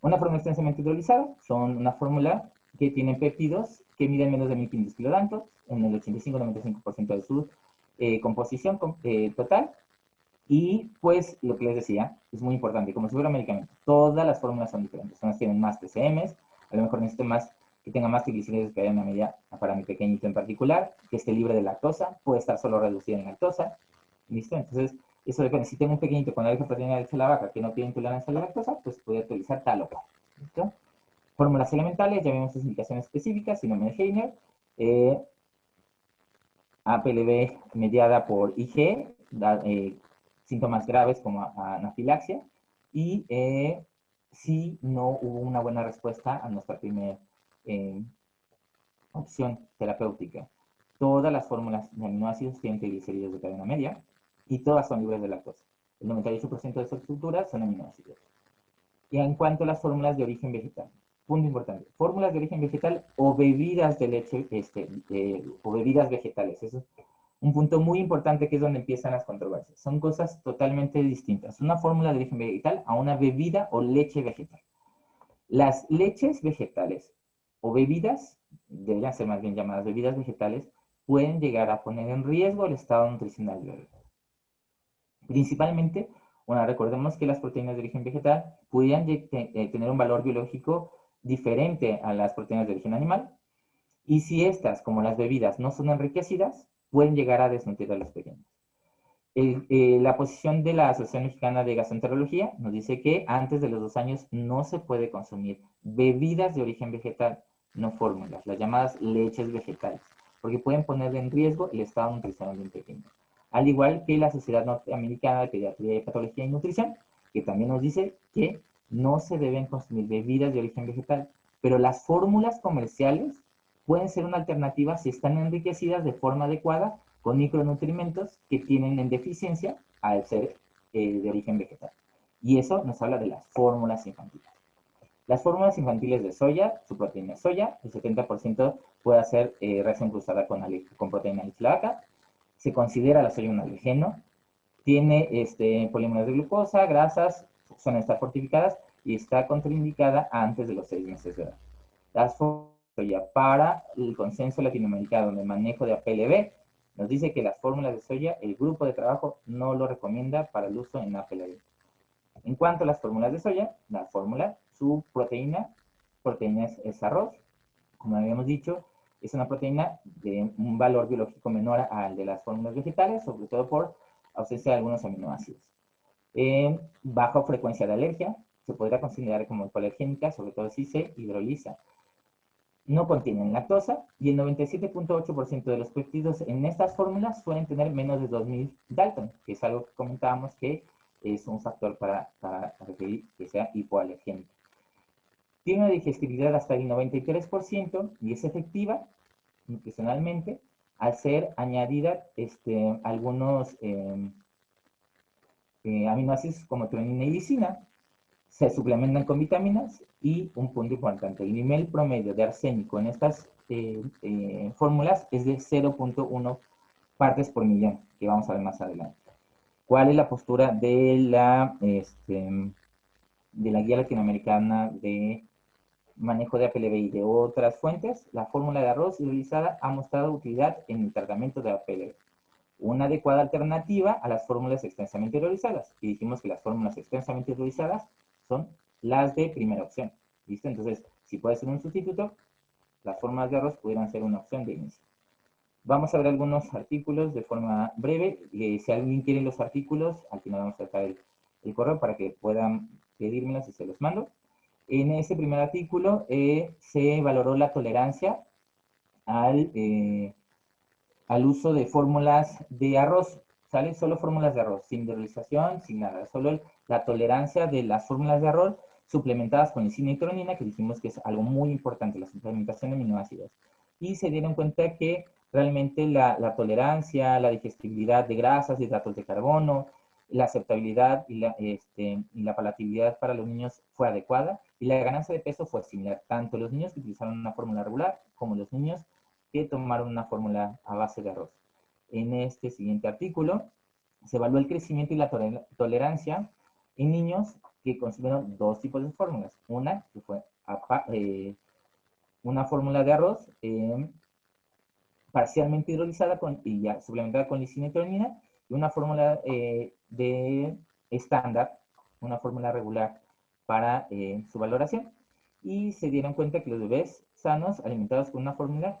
Una fórmula extensamente hidrolizada son una fórmula que tiene péptidos que miden menos de 1500 kilodaltons en el 85-95% de su composición total. Y pues lo que les decía, es muy importante, como si fuera medicamento, todas las fórmulas son diferentes. Unas tienen más TCMs, a lo mejor necesito más que tenga más triglicéridos de cadena media para mi pequeñito en particular, que esté libre de lactosa, puede estar solo reducida en lactosa. ¿Listo? Entonces, eso depende. Si tengo un pequeñito con alergia a proteína de leche de la vaca que no tiene intolerancia a la lactosa, pues puede utilizar tal o cual. ¿Listo? Fórmulas elementales, ya vimos sus indicaciones específicas, síndrome de Heiner, APLV mediada por IgE, síntomas graves como anafilaxia, y si no hubo una buena respuesta a nuestra primera opción terapéutica. Todas las fórmulas de aminoácidos tienen triglicéridos de cadena media y todas son libres de lactosa. El 98% de sus estructuras son aminoácidos. Y en cuanto a las fórmulas de origen vegetal, punto importante, fórmulas de origen vegetal o bebidas de leche, o bebidas vegetales, eso es un punto muy importante que es donde empiezan las controversias. Son cosas totalmente distintas. Una fórmula de origen vegetal a una bebida o leche vegetal. Las leches vegetales o bebidas, deberían ser más bien llamadas bebidas vegetales, pueden llegar a poner en riesgo el estado nutricional del bebé. Principalmente, bueno, recordemos que las proteínas de origen vegetal pudieran tener un valor biológico diferente a las proteínas de origen animal, y si estas, como las bebidas, no son enriquecidas, pueden llegar a desnutrir a los pequeños. La posición de la Asociación Mexicana de Gastroenterología nos dice que antes de los 2 años no se puede consumir bebidas de origen vegetal, no fórmulas, las llamadas leches vegetales, porque pueden poner en riesgo el estado nutricional de un pequeño. Al igual que la Sociedad Norteamericana de Pediatría, Patología y Nutrición, que también nos dice que no se deben consumir bebidas de origen vegetal, pero las fórmulas comerciales pueden ser una alternativa si están enriquecidas de forma adecuada con micronutrientes que tienen en deficiencia al ser de origen vegetal. Y eso nos habla de las fórmulas infantiles. Las fórmulas infantiles de soya, su proteína de soya, el 70% puede ser reacción cruzada con proteína de leche de vaca. Se considera la soya un alergeno. Tiene polímeros de glucosa, grasas, suelen estar fortificadas y está contraindicada antes de los 6 meses de edad. Las fórmulas de soya para el consenso latinoamericano de manejo de APLB nos dice que las fórmulas de soya, el grupo de trabajo no lo recomienda para el uso en APLB. En cuanto a las fórmulas de soya, la fórmula, su proteína es arroz, como habíamos dicho, es una proteína de un valor biológico menor al de las fórmulas vegetales, sobre todo por ausencia de algunos aminoácidos. Baja frecuencia de alergia, se podría considerar como hipoalergénica, sobre todo si se hidroliza. No contienen lactosa y el 97.8% de los péptidos en estas fórmulas suelen tener menos de 2000 Dalton, que es algo que comentábamos que es un factor para referir que sea hipoalergénica. Tiene una digestibilidad hasta el 93% y es efectiva nutricionalmente al ser añadida algunos aminoácidos como treonina y lisina. Se suplementan con vitaminas y un punto importante, el nivel promedio de arsénico en estas fórmulas es de 0.1 partes por millón, que vamos a ver más adelante. ¿Cuál es la postura de la guía latinoamericana de manejo de APLB y de otras fuentes? La fórmula de arroz hidrolizada ha mostrado utilidad en el tratamiento de APLB. Una adecuada alternativa a las fórmulas extensamente hidrolizadas. Y dijimos que las fórmulas extensamente hidrolizadas son las de primera opción. ¿Listo? Entonces, si puede ser un sustituto, las fórmulas de arroz pudieran ser una opción de inicio. Vamos a ver algunos artículos de forma breve. Si alguien quiere los artículos, al final vamos a sacar el correo para que puedan pedírmelos y se los mando. En ese primer artículo se valoró la tolerancia al uso de fórmulas de arroz, ¿sale? Solo fórmulas de arroz, sin hidrolización, sin nada. Solo la tolerancia de las fórmulas de arroz suplementadas con lisina y treonina, que dijimos que es algo muy importante, la suplementación de aminoácidos. Y se dieron cuenta que realmente la tolerancia, la digestibilidad de grasas, de hidratos de carbono, la aceptabilidad y la palatabilidad para los niños fue adecuada y la ganancia de peso fue similar, tanto los niños que utilizaron una fórmula regular como los niños que tomaron una fórmula a base de arroz. En este siguiente artículo se evaluó el crecimiento y la tolerancia en niños que consumieron dos tipos de fórmulas. Una que fue una fórmula de arroz parcialmente hidrolizada y ya suplementada con lisina y treonina, y una fórmula de estándar, una fórmula regular para su valoración. Y se dieron cuenta que los bebés sanos alimentados con una fórmula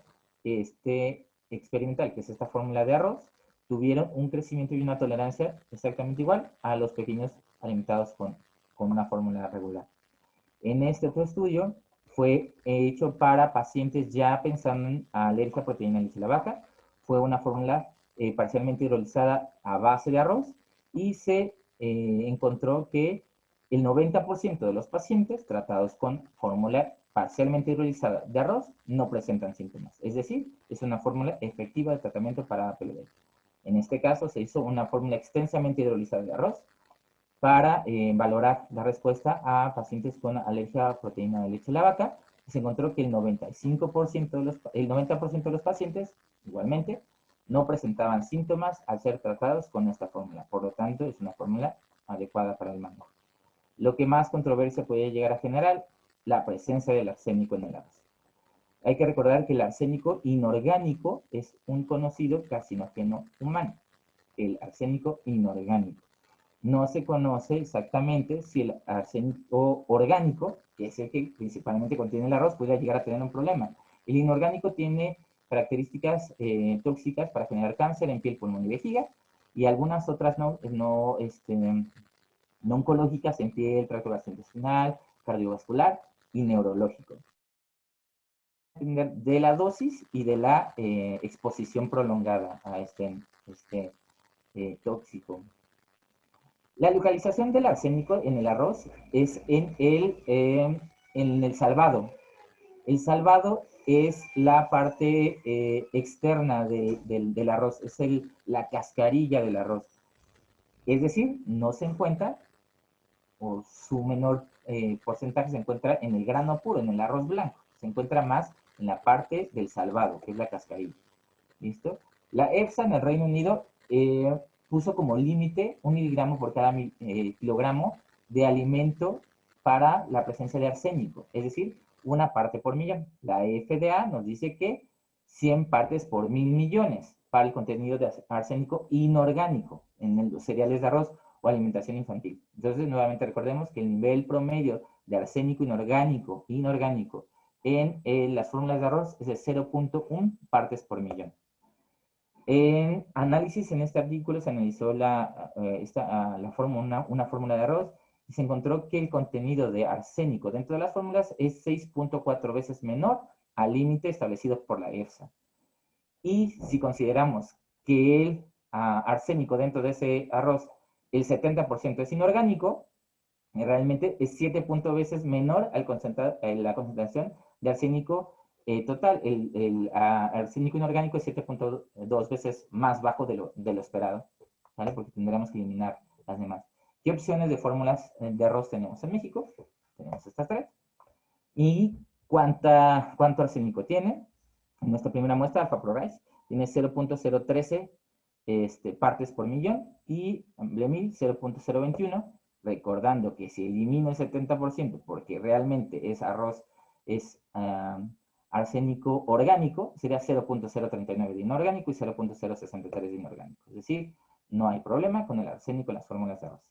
experimental, que es esta fórmula de arroz, tuvieron un crecimiento y una tolerancia exactamente igual a los pequeños alimentados con una fórmula regular. En este otro estudio fue hecho para pacientes ya pensando en alergia a proteína de leche de la vaca. Fue una fórmula parcialmente hidrolizada a base de arroz y se encontró que el 90% de los pacientes tratados con fórmula parcialmente hidrolizada de arroz no presentan síntomas. Es decir, es una fórmula efectiva de tratamiento para APLB. En este caso se hizo una fórmula extensamente hidrolizada de arroz para valorar la respuesta a pacientes con alergia a proteína de leche de la vaca. Se encontró que el 90% de los pacientes, igualmente, no presentaban síntomas al ser tratados con esta fórmula. Por lo tanto, es una fórmula adecuada para el manejo. Lo que más controversia puede llegar a generar, la presencia del arsénico en el arroz. Hay que recordar que el arsénico inorgánico es un conocido carcinógeno humano. El arsénico inorgánico. No se conoce exactamente si el arsénico orgánico, que es el que principalmente contiene el arroz, puede llegar a tener un problema. El inorgánico tiene características tóxicas para generar cáncer en piel, pulmón y vejiga, y algunas otras no oncológicas en piel, tracto gastrointestinal, cardiovascular y neurológico. De la dosis y de la exposición prolongada a este tóxico. La localización del arsénico en el arroz es en el salvado. El salvado es la parte externa del arroz, es la cascarilla del arroz. Es decir, no se encuentra, o su menor porcentaje se encuentra en el grano puro, en el arroz blanco. Se encuentra más en la parte del salvado, que es la cascarilla. ¿Listo? La EFSA en el Reino Unido puso como límite 1 miligramo por cada kilogramo de alimento para la presencia de arsénico, es decir, 1 parte por millón. La FDA nos dice que 100 partes por 1.000.000.000 para el contenido de arsénico inorgánico en los cereales de arroz o alimentación infantil. Entonces, nuevamente recordemos que el nivel promedio de arsénico inorgánico en las fórmulas de arroz es de 0.1 partes por millón. En análisis, en este artículo se analizó una fórmula de arroz y se encontró que el contenido de arsénico dentro de las fórmulas es 6.4 veces menor al límite establecido por la EFSA. Y si consideramos que el arsénico dentro de ese arroz, el 70% es inorgánico, realmente es 7 veces menor la concentración de arsénico total. El arsénico inorgánico es 7.2 veces más bajo de lo esperado, ¿vale? Porque tendremos que eliminar las demás. ¿Qué opciones de fórmulas de arroz tenemos en México? Tenemos estas 3. ¿Y cuánto arsénico tiene? En nuestra primera muestra, Alpha Pro Rice, tiene 0.013 partes por millón y Amblemil 0.021. Recordando que si elimino el 70% porque realmente es arroz, es arsénico orgánico, sería 0.039 de inorgánico y 0.063 de inorgánico. Es decir, no hay problema con el arsénico en las fórmulas de arroz.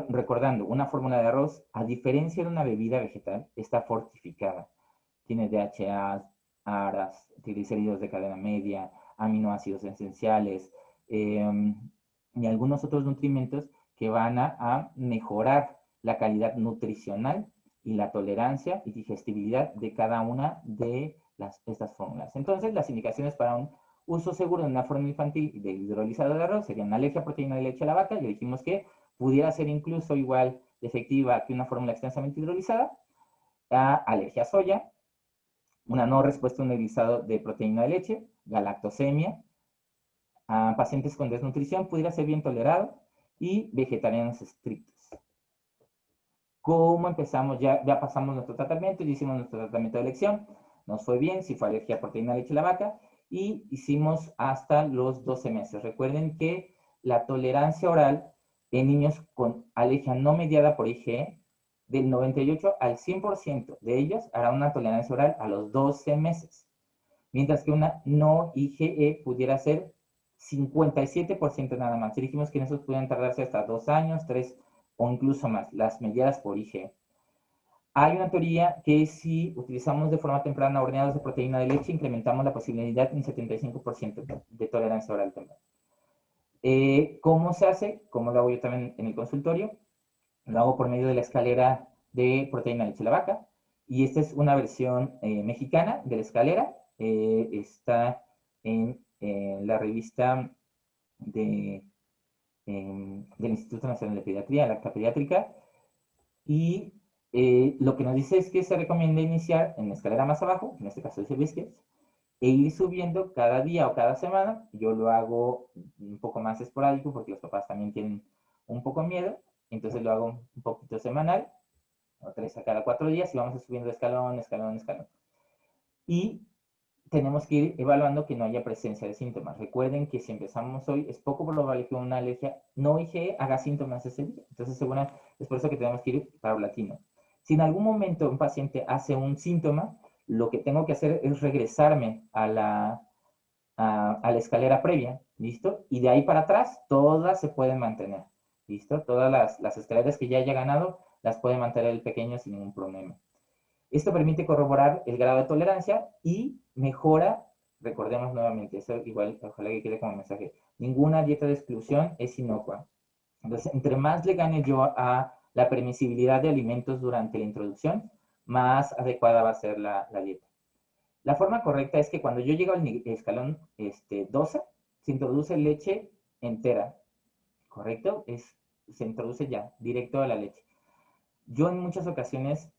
Recordando, una fórmula de arroz, a diferencia de una bebida vegetal, está fortificada. Tiene DHA, ARAS, triglicéridos de cadena media, aminoácidos esenciales y algunos otros nutrimentos que van a mejorar la calidad nutricional y la tolerancia y digestibilidad de cada una de estas fórmulas. Entonces, las indicaciones para un uso seguro de una fórmula infantil de hidrolizado de arroz serían alergia a proteína de leche a la vaca, ya dijimos que pudiera ser incluso igual de efectiva que una fórmula extensamente hidrolizada, alergia a soya, una no respuesta a un hidrolizado de proteína de leche, galactosemia, a pacientes con desnutrición pudiera ser bien tolerado, y vegetarianos estrictos. ¿Cómo empezamos? Ya pasamos nuestro tratamiento, ya hicimos nuestro tratamiento de elección, nos fue bien, si fue alergia a proteína de leche de la vaca, y hicimos hasta los 12 meses. Recuerden que la tolerancia oral en niños con alergia no mediada por IgE, del 98 al 100% de ellos hará una tolerancia oral a los 12 meses, mientras que una no IgE pudiera ser 57% nada más. Y dijimos que en esos pueden tardarse hasta 2 años, 3 o incluso más, las medidas por IgE. Hay una teoría que si utilizamos de forma temprana horneados de proteína de leche, incrementamos la posibilidad en 75% de tolerancia oral temprana. ¿Cómo se hace? ¿Cómo lo hago yo también en el consultorio? Lo hago por medio de la escalera de proteína de leche de la vaca. Y esta es una versión mexicana de la escalera. Está en la revista del Instituto Nacional de Pediatría, la Acta Pediátrica, y lo que nos dice es que se recomienda iniciar en la escalera más abajo, en este caso dice Biscuits, e ir subiendo cada día o cada semana. Yo lo hago un poco más esporádico porque los papás también tienen un poco miedo, entonces lo hago un poquito semanal, o 3 a cada 4 días, y vamos subiendo escalón, escalón, escalón. Y tenemos que ir evaluando que no haya presencia de síntomas. Recuerden que si empezamos hoy, es poco probable que una alergia no IgE haga síntomas ese día. Entonces, es por eso que tenemos que ir paulatino. Si en algún momento un paciente hace un síntoma, lo que tengo que hacer es regresarme a la escalera previa, ¿listo? Y de ahí para atrás, todas se pueden mantener, ¿listo? Todas las escaleras que ya haya ganado, las puede mantener el pequeño sin ningún problema. Esto permite corroborar el grado de tolerancia y mejora, recordemos nuevamente, eso igual, ojalá que quede como mensaje, ninguna dieta de exclusión es inocua. Entonces, entre más le gane yo a la permisibilidad de alimentos durante la introducción, más adecuada va a ser la dieta. La forma correcta es que cuando yo llego al escalón 12, se introduce leche entera, ¿correcto? Se introduce ya, directo a la leche. Yo en muchas ocasiones,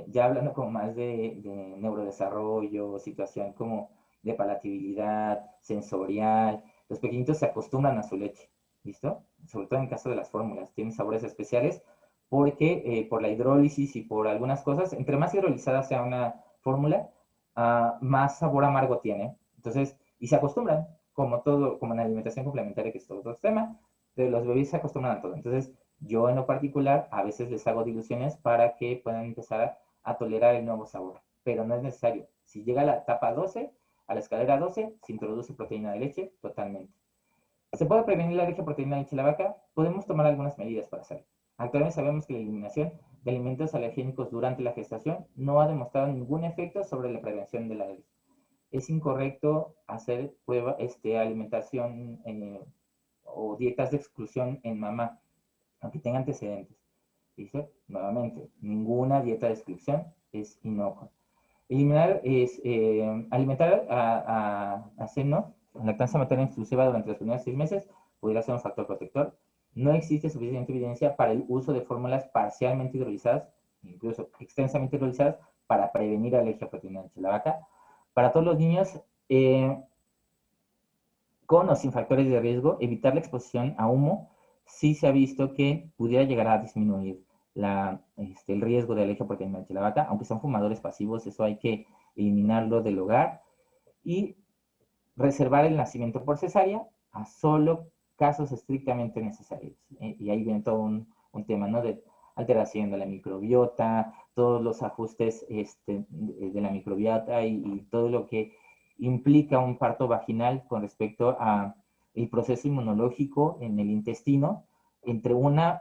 ya hablando como más de neurodesarrollo, situación como de palatabilidad, sensorial, los pequeñitos se acostumbran a su leche. ¿listo? Sobre todo en el caso de las fórmulas, tienen sabores especiales porque por la hidrólisis y por algunas cosas, entre más hidrolizada sea una fórmula, más sabor amargo tiene. Entonces, y se acostumbran, como todo, como en la alimentación complementaria, que es todo otro tema, de los bebés se acostumbran a todo. Entonces, yo en lo particular, a veces les hago diluciones para que puedan empezar a tolerar el nuevo sabor, pero no es necesario. Si llega a la etapa 12, a la escalera 12, se introduce proteína de leche totalmente. ¿Se puede prevenir la alergia a proteína de leche de la vaca? Podemos tomar algunas medidas para hacerlo. Actualmente sabemos que la eliminación de alimentos alergénicos durante la gestación no ha demostrado ningún efecto sobre la prevención de la alergia. Es incorrecto hacer prueba, alimentación o dietas de exclusión en mamá, aunque tenga antecedentes. ¿Listo? Nuevamente, ninguna dieta de exclusión es inocua. Eliminar es alimentar a seno, lactancia materna exclusiva durante los primeros 6 meses podría ser un factor protector. No existe suficiente evidencia para el uso de fórmulas parcialmente hidrolizadas, incluso extensamente hidrolizadas, para prevenir alergia a proteína de leche de la vaca. Para todos los niños, con o sin factores de riesgo, evitar la exposición a humo sí se ha visto que pudiera llegar a disminuir el riesgo de alergia a proteína de leche de la vaca, aunque son fumadores pasivos, eso hay que eliminarlo del hogar y reservar el nacimiento por cesárea a solo casos estrictamente necesarios. Y ahí viene todo un tema, ¿no? De alteración de la microbiota, todos los ajustes de la microbiota y todo lo que implica un parto vaginal con respecto a el proceso inmunológico en el intestino entre una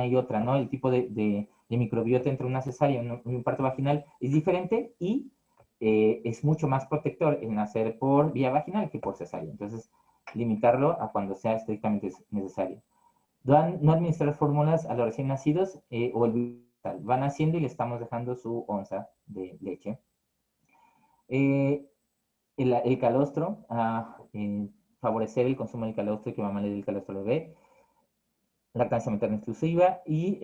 y otra, ¿no? El tipo de microbiota entre una cesárea y un parto vaginal es diferente y es mucho más protector el nacer por vía vaginal que por cesárea. Entonces, limitarlo a cuando sea estrictamente necesario. No administrar fórmulas a los recién nacidos o el vital. Van naciendo y le estamos dejando su onza de leche. El calostro, favorecer el consumo del calostro y que mamá le dé el calostro al bebé. Lactancia materna exclusiva y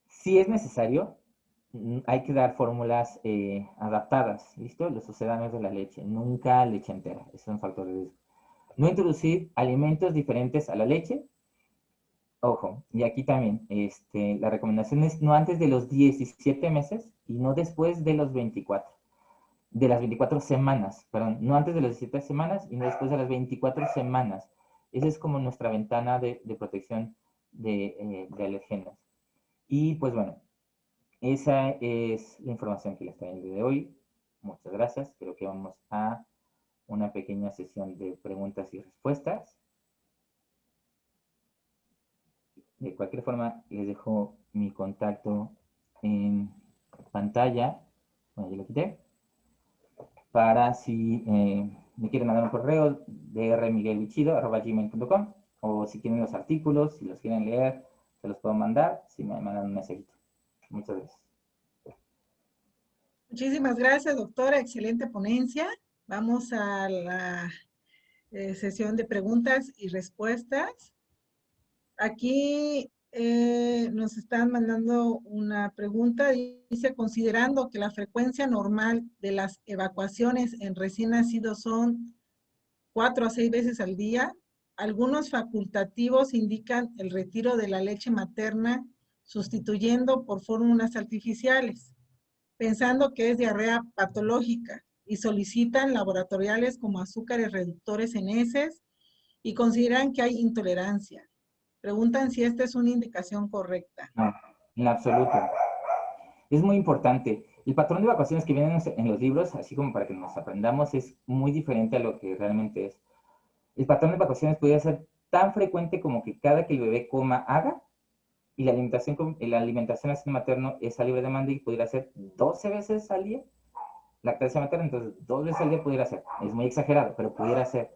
si es necesario, hay que dar fórmulas adaptadas, ¿listo? Los sucedáneos de la leche, nunca leche entera, es un factor de riesgo. No introducir alimentos diferentes a la leche. Ojo, y aquí también, la recomendación es no antes de los 17 meses y no después de los 24. De las 24 semanas, perdón, no antes de las 17 semanas y no después de las 24 semanas. Esa es como nuestra ventana de protección de alergenos. Y pues bueno, esa es la información que les traigo el día de hoy. Muchas gracias. Creo que vamos a una pequeña sesión de preguntas y respuestas. De cualquier forma, les dejo mi contacto en pantalla. Bueno, ya lo quité. Para si me quieren mandar un correo, drmiguelbichido@gmail.com, o si quieren los artículos, si los quieren leer, se los puedo mandar, si me mandan un mensajito. Muchas gracias. Muchísimas gracias, doctora. Excelente ponencia. Vamos a la sesión de preguntas y respuestas. Aquí nos están mandando una pregunta. Dice, considerando que la frecuencia normal de las evacuaciones en recién nacidos son 4 a 6 veces al día, algunos facultativos indican el retiro de la leche materna sustituyendo por fórmulas artificiales, pensando que es diarrea patológica, y solicitan laboratoriales como azúcares reductores en heces y consideran que hay intolerancia. Preguntan si esta es una indicación correcta. No, en absoluto. Es muy importante. El patrón de evacuaciones que vienen en los libros, así como para que nos aprendamos, es muy diferente a lo que realmente es. El patrón de evacuaciones podría ser tan frecuente como que cada que el bebé coma, haga, y la alimentación así materno es a libre demanda y pudiera ser 12 veces al día. Lactancia materna, entonces 2 veces al día pudiera ser. Es muy exagerado, pero pudiera ser.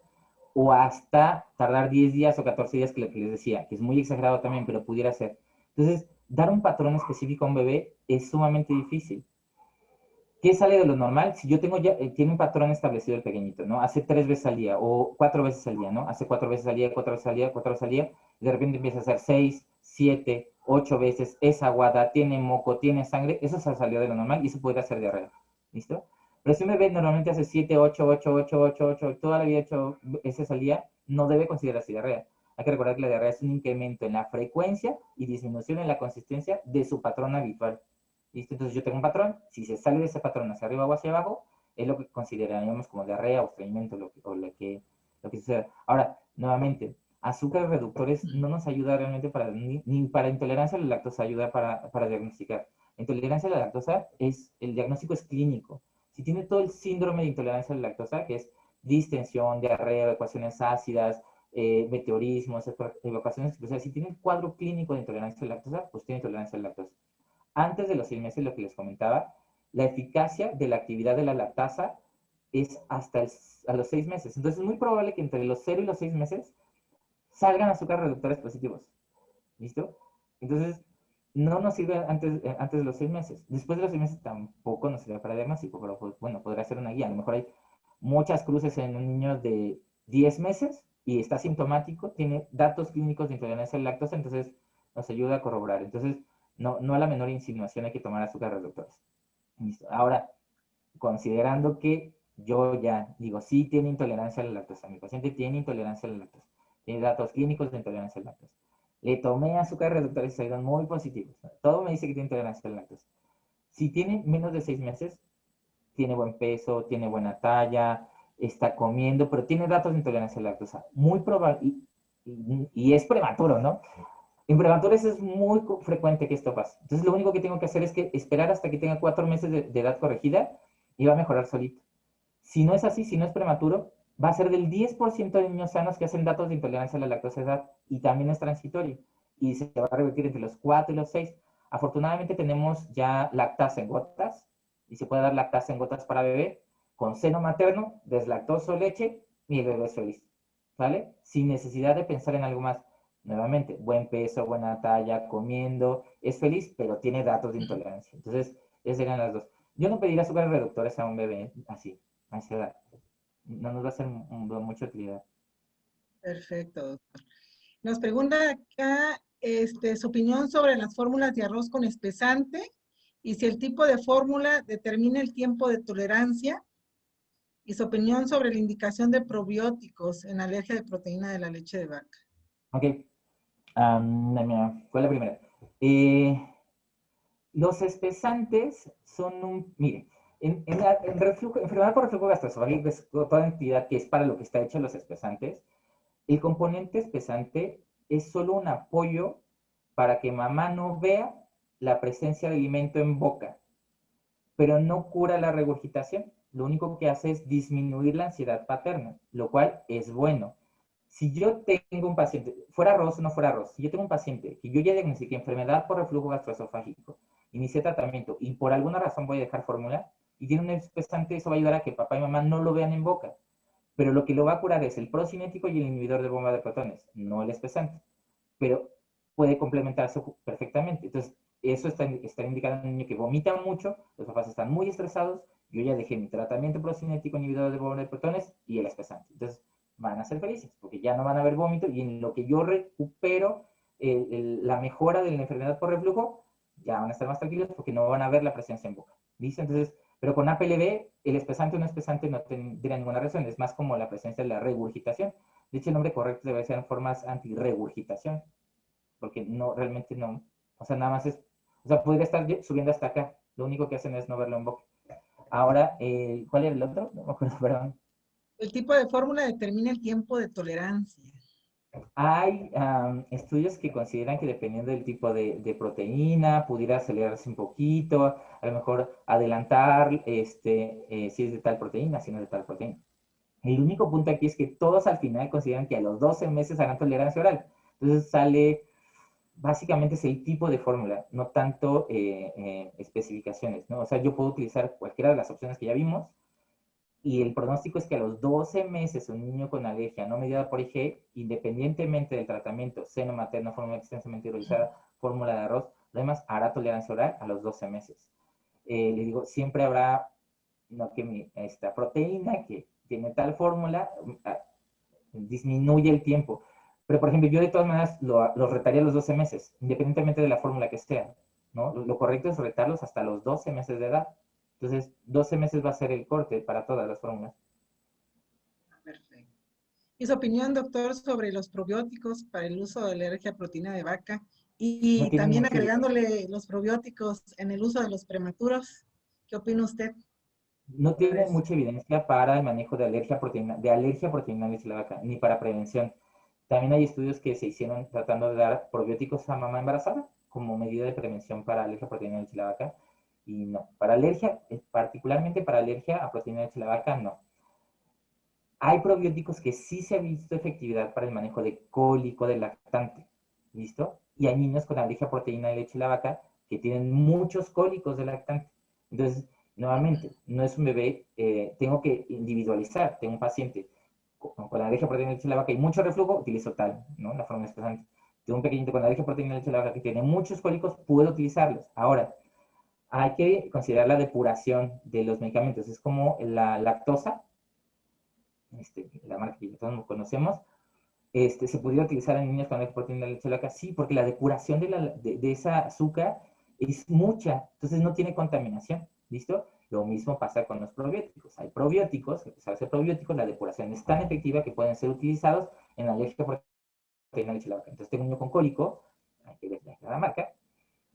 O hasta tardar 10 días o 14 días, que lo que les decía, que es muy exagerado también, pero pudiera ser. Entonces, dar un patrón específico a un bebé es sumamente difícil. ¿Qué sale de lo normal? Si yo tengo ya, tiene un patrón establecido el pequeñito, ¿no? Hace 3 veces al día o 4 veces al día, ¿no? Hace 4 veces al día, 4 veces al día, 4 veces al día, y de repente empieza a hacer 6, 7, 8 veces, es aguada, tiene moco, tiene sangre, eso se salió de lo normal y eso podría ser diarrea, ¿listo? Pero si un bebé normalmente hace 7, 8, 8, 8, 8, 8, toda la vida 8 veces al día, no debe considerarse diarrea. Hay que recordar que la diarrea es un incremento en la frecuencia y disminución en la consistencia de su patrón habitual. ¿Listo? Entonces yo tengo un patrón, si se sale de ese patrón hacia arriba o hacia abajo, es lo que consideraríamos como diarrea o estreñimiento, lo que suceda. Ahora, nuevamente, azúcares reductores no nos ayuda realmente para, ni para intolerancia a la lactosa, ayuda para diagnosticar. La intolerancia a la lactosa, el diagnóstico es clínico. Si tiene todo el síndrome de intolerancia a la lactosa, que es distensión, diarrea, evacuaciones ácidas, meteorismos, evacuaciones explosivas, si tiene el cuadro clínico de intolerancia a la lactosa, pues tiene intolerancia a la lactosa. Antes de los 6 meses, lo que les comentaba, la eficacia de la actividad de la lactasa es hasta a los 6 meses. Entonces es muy probable que entre los 0 y los 6 meses salgan azúcares reductores positivos. ¿Listo? Entonces, no nos sirve antes de los 6 meses. Después de los 6 meses tampoco nos sirve para diagnóstico, pero pues, bueno, podrá ser una guía. A lo mejor hay muchas cruces en un niño de 10 meses y está sintomático, tiene datos clínicos de intolerancia a la lactosa, entonces nos ayuda a corroborar. Entonces, no a la menor insinuación hay que tomar azúcares reductores. ¿Listo? Ahora, considerando que yo ya digo, sí tiene intolerancia a la lactosa, mi paciente tiene intolerancia a la lactosa, tiene datos clínicos de intolerancia a la lactosa. Le tomé azúcares reductores y salieron muy positivos. Todo me dice que tiene intolerancia a la lactosa. Si tiene menos de 6 meses, tiene buen peso, tiene buena talla, está comiendo, pero tiene datos de intolerancia a la lactosa. Muy probable, y es prematuro, ¿no? En prematures es muy frecuente que esto pase. Entonces, lo único que tengo que hacer es que esperar hasta que tenga 4 meses de edad corregida y va a mejorar solito. Si no es así, si no es prematuro, va a ser del 10% de niños sanos que hacen datos de intolerancia a la lactosa de edad y también es transitorio y se va a revertir entre los 4 y los 6. Afortunadamente tenemos ya lactasa en gotas y se puede dar lactasa en gotas para bebé con seno materno, deslactoso leche y el bebé es feliz, ¿vale? Sin necesidad de pensar en algo más. Nuevamente, buen peso, buena talla, comiendo, es feliz, pero tiene datos de intolerancia. Entonces, esas serían las dos. Yo no pediría azúcares reductores a un bebé así, a esa edad. No nos va a hacer mucha utilidad. Perfecto, doctor. Nos pregunta acá su opinión sobre las fórmulas de arroz con espesante y si el tipo de fórmula determina el tiempo de tolerancia y su opinión sobre la indicación de probióticos en alergia de proteína de la leche de vaca. Ok. ¿Cuál es la primera? Los espesantes son mire, enfermedad por reflujo gastroesofágico, es toda entidad que es para lo que está hecho los espesantes. El componente espesante es solo un apoyo para que mamá no vea la presencia de alimento en boca, pero no cura la regurgitación. Lo único que hace es disminuir la ansiedad paterna, lo cual es bueno. Si yo tengo un paciente, fuera arroz o no fuera arroz, si yo tengo un paciente que yo ya diagnostiqué enfermedad por reflujo gastroesofágico, inicié tratamiento y por alguna razón voy a dejar fórmula y tiene un espesante, eso va a ayudar a que papá y mamá no lo vean en boca. Pero lo que lo va a curar es el procinético y el inhibidor de bomba de protones, no el espesante. Pero puede complementarse perfectamente. Entonces, eso está indicado en un niño que vomita mucho, los papás están muy estresados, yo ya dejé mi tratamiento procinético, inhibidor de bomba de protones y el espesante. Entonces, van a ser felices, porque ya no van a haber vómito y en lo que yo recupero la mejora de la enfermedad por reflujo, ya van a estar más tranquilos porque no van a ver la presencia en boca. ¿Listo? Entonces, pero con APLB, el espesante o no espesante no tendría ninguna razón, es más como la presencia de la regurgitación. De hecho, el nombre correcto debe ser en formas antirregurgitación, porque no, realmente no, o sea, nada más es, o sea, podría estar subiendo hasta acá, lo único que hacen es no verlo en boca. Ahora, ¿cuál era el otro? No me acuerdo, perdón. El tipo de fórmula determina el tiempo de tolerancia. Hay estudios que consideran que dependiendo del tipo de proteína, pudiera acelerarse un poquito, a lo mejor adelantar si es de tal proteína, si no es de tal proteína. El único punto aquí es que todos al final consideran que a los 12 meses harán tolerancia oral. Entonces sale, básicamente es el tipo de fórmula, no tanto especificaciones, ¿no? O sea, yo puedo utilizar cualquiera de las opciones que ya vimos, y el pronóstico es que a los 12 meses un niño con alergia no mediada por IG, independientemente del tratamiento, seno materno, fórmula extensamente hidrolizada, fórmula de arroz, además hará tolerancia oral a los 12 meses. Le digo, siempre habrá esta proteína que tiene tal fórmula, disminuye el tiempo. Pero, por ejemplo, yo de todas maneras los retaría a los 12 meses, independientemente de la fórmula que sea, ¿no? Lo correcto es retarlos hasta los 12 meses de edad. Entonces, 12 meses va a ser el corte para todas las fórmulas. Perfecto. ¿Y su opinión, doctor, sobre los probióticos para el uso de la alergia a proteína de vaca? No Y tienen también mucha evidencia. agregándole los probióticos en el uso de los prematuros. ¿Qué opina usted No sobre tiene eso? mucha evidencia para el manejo de alergia a proteína de leche de la vaca, ni para prevención. También hay estudios que se hicieron tratando de dar probióticos a mamá embarazada como medida de prevención para alergia a proteína de leche de la vaca. Y no, para alergia, particularmente para alergia a proteína de leche de la vaca, no. Hay probióticos que sí se ha visto efectividad para el manejo de cólico del lactante, ¿listo? Y hay niños con alergia a proteína de leche de la vaca que tienen muchos cólicos del lactante. Entonces, nuevamente, no es un bebé, tengo que individualizar, tengo un paciente con alergia a proteína de leche de la vaca y mucho reflujo, utilizo tal, ¿no? La forma espesante. Tengo un pequeñito con alergia a proteína de leche de la vaca que tiene muchos cólicos, puedo utilizarlos. Ahora, hay que considerar la depuración de los medicamentos. Es como la lactosa, la marca que todos conocemos, se pudiera utilizar en niños con alergia a proteína de leche de vaca, sí, porque la depuración de esa azúcar es mucha, entonces no tiene contaminación, ¿listo? Lo mismo pasa con los probióticos. Hay probióticos, que a hacer probióticos, la depuración es tan efectiva que pueden ser utilizados en alergia a proteína de leche de vaca. Entonces tengo un niño con cólico, hay que ver la marca,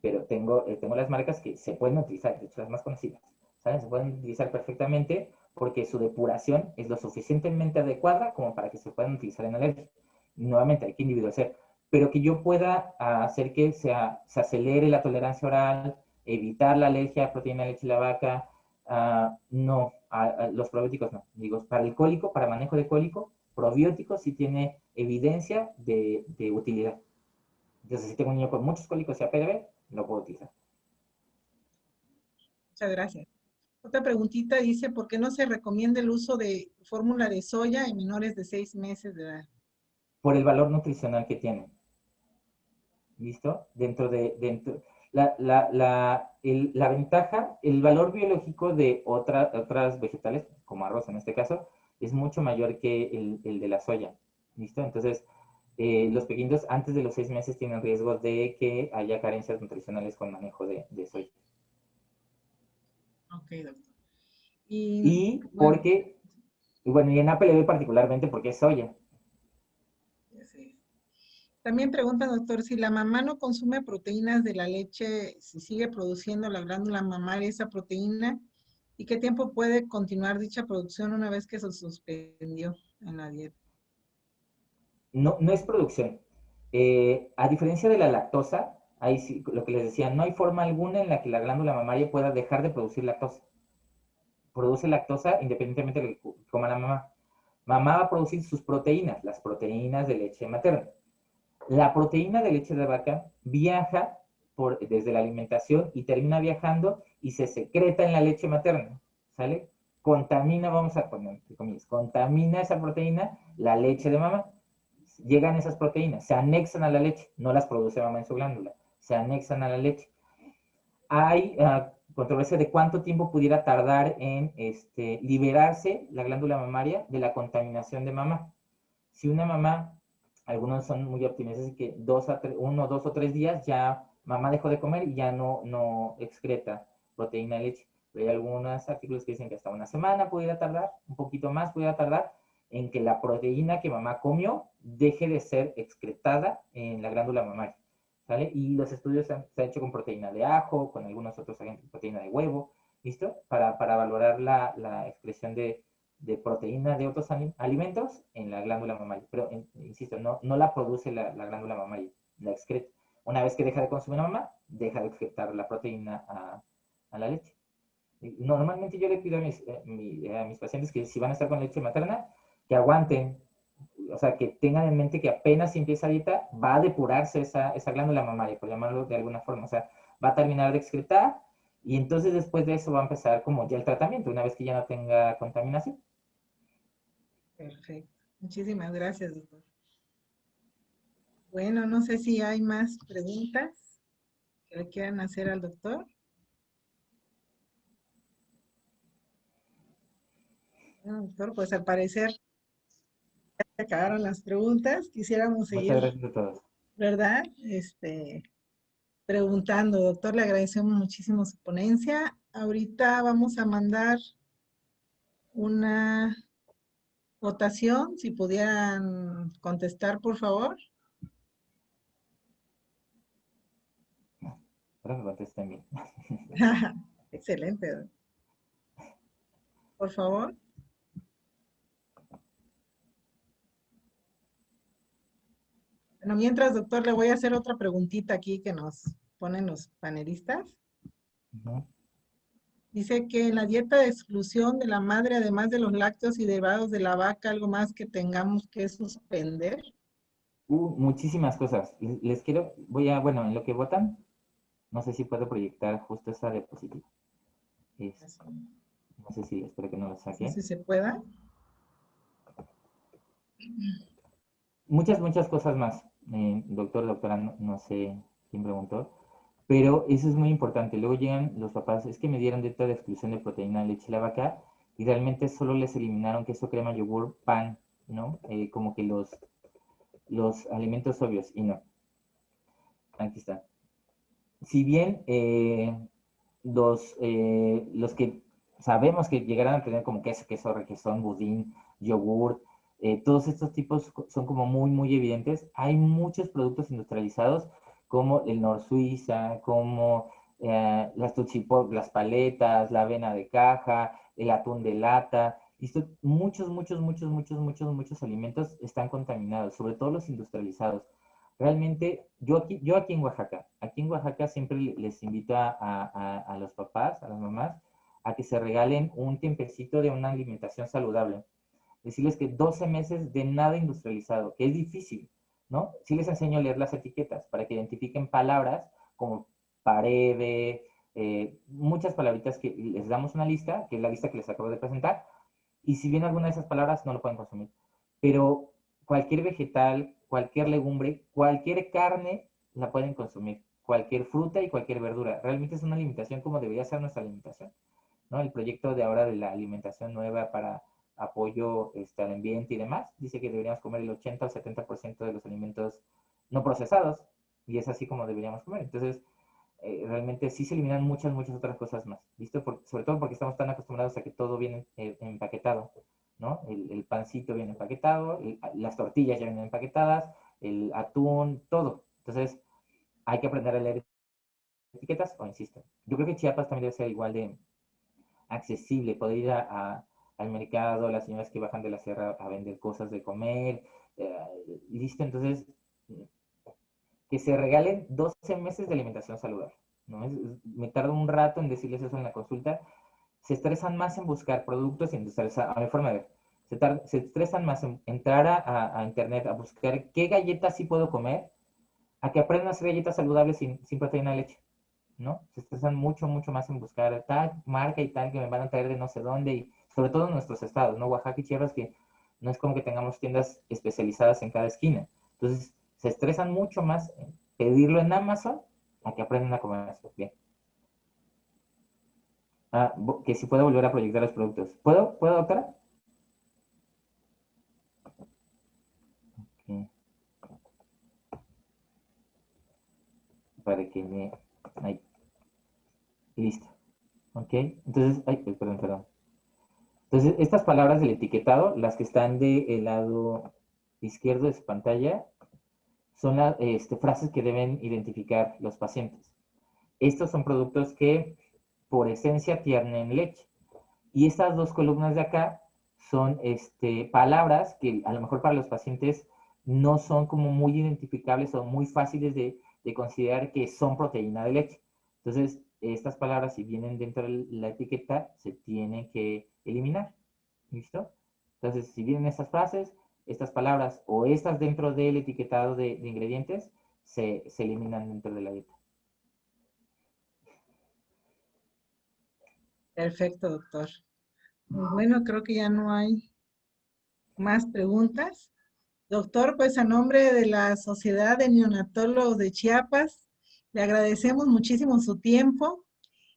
pero tengo las marcas que se pueden utilizar, de hecho las más conocidas, ¿saben? Se pueden utilizar perfectamente porque su depuración es lo suficientemente adecuada como para que se puedan utilizar en alergia. Nuevamente, hay que individualizar, pero que yo pueda hacer que se acelere la tolerancia oral, evitar la alergia a proteína de leche de la vaca, no, los probióticos no. Digo, para el cólico, para manejo de cólico, probióticos sí tiene evidencia de utilidad. Entonces, si tengo un niño con muchos cólicos y APDB, lo puedo utilizar. Muchas gracias. Otra preguntita dice, ¿por qué no se recomienda el uso de fórmula de soya en menores de 6 meses de edad? Por el valor nutricional que tiene. ¿Listo? La ventaja, el valor biológico de otras vegetales, como arroz en este caso, es mucho mayor que el de la soya. ¿Listo? Entonces, los pequeños antes de los 6 meses tienen riesgo de que haya carencias nutricionales con manejo de soya. Ok, doctor. Y Y bueno, porque, bueno, y en APLB particularmente porque es soya. sí. También pregunta, doctor, si la mamá no consume proteínas de la leche, si sigue produciendo la glándula mamaria esa proteína, ¿y qué tiempo puede continuar dicha producción una vez que se suspendió en la dieta? No, no es producción. A diferencia de la lactosa, ahí sí, lo que les decía, no hay forma alguna en la que la glándula mamaria pueda dejar de producir lactosa. Produce lactosa independientemente de lo que coma la mamá. Mamá va a producir sus proteínas, las proteínas de leche materna. La proteína de leche de vaca viaja desde la alimentación y termina viajando y se secreta en la leche materna, ¿sale? Contamina, vamos a poner entre comillas, contamina esa proteína la leche de mamá. Llegan esas proteínas, se anexan a la leche, no las produce mamá en su glándula, se anexan a la leche. Hay controversia de cuánto tiempo pudiera tardar en liberarse la glándula mamaria de la contaminación de mamá. Si una mamá, algunos son muy optimistas, así que 1, 2 o 3 días ya mamá dejó de comer y ya no excreta proteína de leche. Pero hay algunos artículos que dicen que hasta una semana pudiera tardar, un poquito más pudiera tardar, en que la proteína que mamá comió deje de ser excretada en la glándula mamaria. ¿Sale? Y los estudios se han hecho con proteína de ajo, con algunos otros agentes, proteína de huevo, ¿listo? Para valorar la expresión de proteína de otros alimentos en la glándula mamaria. Pero, insisto, no la produce la glándula mamaria, la excreta. Una vez que deja de consumir la mamá, deja de excretar la proteína a la leche. Normalmente yo le pido a mis pacientes que si van a estar con leche materna, que aguanten, o sea, que tengan en mente que apenas empieza dieta, va a depurarse esa glándula mamaria, por llamarlo de alguna forma, o sea, va a terminar de excretar y entonces después de eso va a empezar como ya el tratamiento, una vez que ya no tenga contaminación. Perfecto. Muchísimas gracias, doctor. Bueno, no sé si hay más preguntas que le quieran hacer al doctor. Bueno, doctor, pues al parecer se acabaron las preguntas. Quisiéramos Muchas seguir, gracias a todos. ¿verdad? Preguntando, doctor, le agradecemos muchísimo su ponencia. ahorita vamos a mandar una votación, si pudieran contestar, por favor. Espero que contesten bien. Excelente. Por favor. Bueno, mientras, doctor, le voy a hacer otra preguntita aquí que nos ponen los panelistas. Ujú. Dice que en la dieta de exclusión de la madre, además de los lácteos y derivados de la vaca, algo más que tengamos que suspender. Muchísimas cosas. Les quiero, bueno, en lo que votan, no sé si puedo proyectar justo esa diapositiva. No sé si, espero que no lo No sé saque. si se pueda. Muchas cosas más. Doctor, doctora, no sé quién preguntó. Pero eso es muy importante. Luego llegan los papás, es que me dieron dieta de exclusión de proteína, leche y la vaca, y realmente solo les eliminaron queso, crema, yogur, pan, ¿no? Como que los alimentos obvios, y no. Aquí está. Si bien los que sabemos que llegarán a tener como queso, requesón, budín, yogur, todos estos tipos son como muy evidentes. Hay muchos productos industrializados como el Nor Suiza, como las Tuchipop, las paletas, la avena de caja, el atún de lata. Listo, muchos alimentos están contaminados, sobre todo los industrializados. Realmente, yo aquí en Oaxaca siempre les invito a los papás, a las mamás, a que se regalen un tiempecito de una alimentación saludable. Decirles que 12 meses de nada industrializado, que es difícil, ¿no? Sí les enseño a leer las etiquetas para que identifiquen palabras como pareve, muchas palabritas que les damos una lista, que es la lista que les acabo de presentar, y si bien alguna de esas palabras no lo pueden consumir, pero cualquier vegetal, cualquier legumbre, cualquier carne la pueden consumir, cualquier fruta y cualquier verdura. Realmente es una alimentación como debería ser nuestra alimentación, ¿no? El proyecto de ahora de la alimentación nueva para apoyo al ambiente y demás, dice que deberíamos comer el 80 o 70% de los alimentos no procesados, y es así como deberíamos comer. Entonces, realmente sí se eliminan muchas otras cosas más, ¿listo? Sobre todo porque estamos tan acostumbrados a que todo viene empaquetado, ¿no? El pancito viene empaquetado, las tortillas ya vienen empaquetadas, el atún, todo. Entonces, hay que aprender a leer etiquetas, o insisto. Yo creo que Chiapas también debe ser igual de accesible, poder ir al mercado, las señoras que bajan de la sierra a vender cosas de comer, listo. Entonces, que se regalen 12 meses de alimentación saludable, ¿no? Me tardo un rato en decirles eso en la consulta. Se estresan más en buscar productos industrializados, a mi forma de ver. Se estresan más en entrar a internet a buscar qué galletas sí puedo comer, a que aprendan a hacer galletas saludables sin proteína de leche, ¿no? Se estresan mucho más en buscar tal marca y tal que me van a traer de no sé dónde, y sobre todo en nuestros estados, ¿no? Oaxaca y Chiapas, que no es como que tengamos tiendas especializadas en cada esquina. Entonces, se estresan mucho más en pedirlo en Amazon a que aprendan a comer eso. Bien. Que si puedo volver a proyectar los productos. ¿Puedo, doctora? Okay. Para que me... Ahí. Listo. Ok. Entonces, perdón. Entonces, estas palabras del etiquetado, las que están del lado izquierdo de su pantalla, son las frases que deben identificar los pacientes. Estos son productos que por esencia tienen leche. Y estas dos columnas de acá son palabras que a lo mejor para los pacientes no son como muy identificables o muy fáciles de considerar que son proteína de leche. Entonces, estas palabras, si vienen dentro de la etiqueta, se tienen que eliminar. ¿Listo? Entonces, si vienen estas frases, estas palabras o estas dentro del etiquetado de ingredientes, se eliminan dentro de la dieta. Perfecto, doctor. Pues bueno, creo que ya no hay más preguntas. Doctor, pues a nombre de la Sociedad de Neonatólogos de Chiapas, le agradecemos muchísimo su tiempo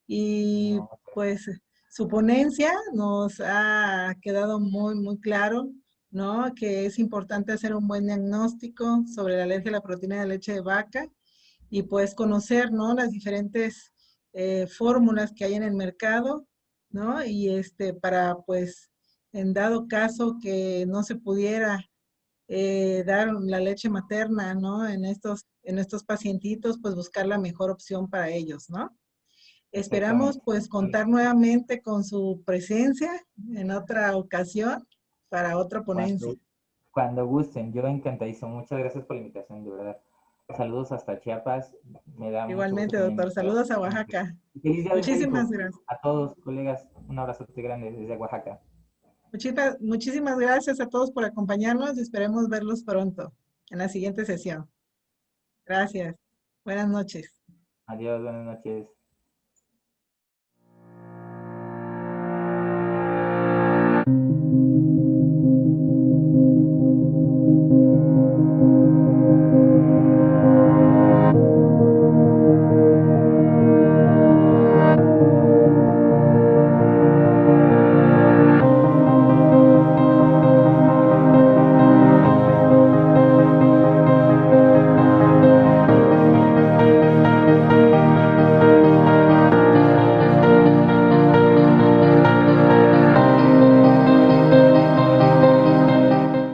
y No, pues su ponencia nos ha quedado muy claro, ¿no? Que es importante hacer un buen diagnóstico sobre la alergia a la proteína de leche de vaca y pues conocer, ¿no? Las diferentes fórmulas que hay en el mercado, ¿no? Y para, pues, en dado caso que no se pudiera dar la leche materna, ¿no? En estos pacientitos, pues buscar la mejor opción para ellos, ¿no? Esperamos Exactamente. pues contar nuevamente con su presencia en otra ocasión para otra ponencia. Cuando, cuando gusten, yo encantadísimo. Muchas gracias por la invitación, de verdad. Saludos hasta Chiapas. Me da mucho gusto Igualmente, que me hayan doctor. invitado. Saludos a Oaxaca. Y feliz Día del Muchísimas Médico gracias. a todos, colegas. Un abrazote grande desde Oaxaca. Muchísimas gracias a todos por acompañarnos y esperemos verlos pronto en la siguiente sesión. Gracias. Buenas noches. Adiós, buenas noches.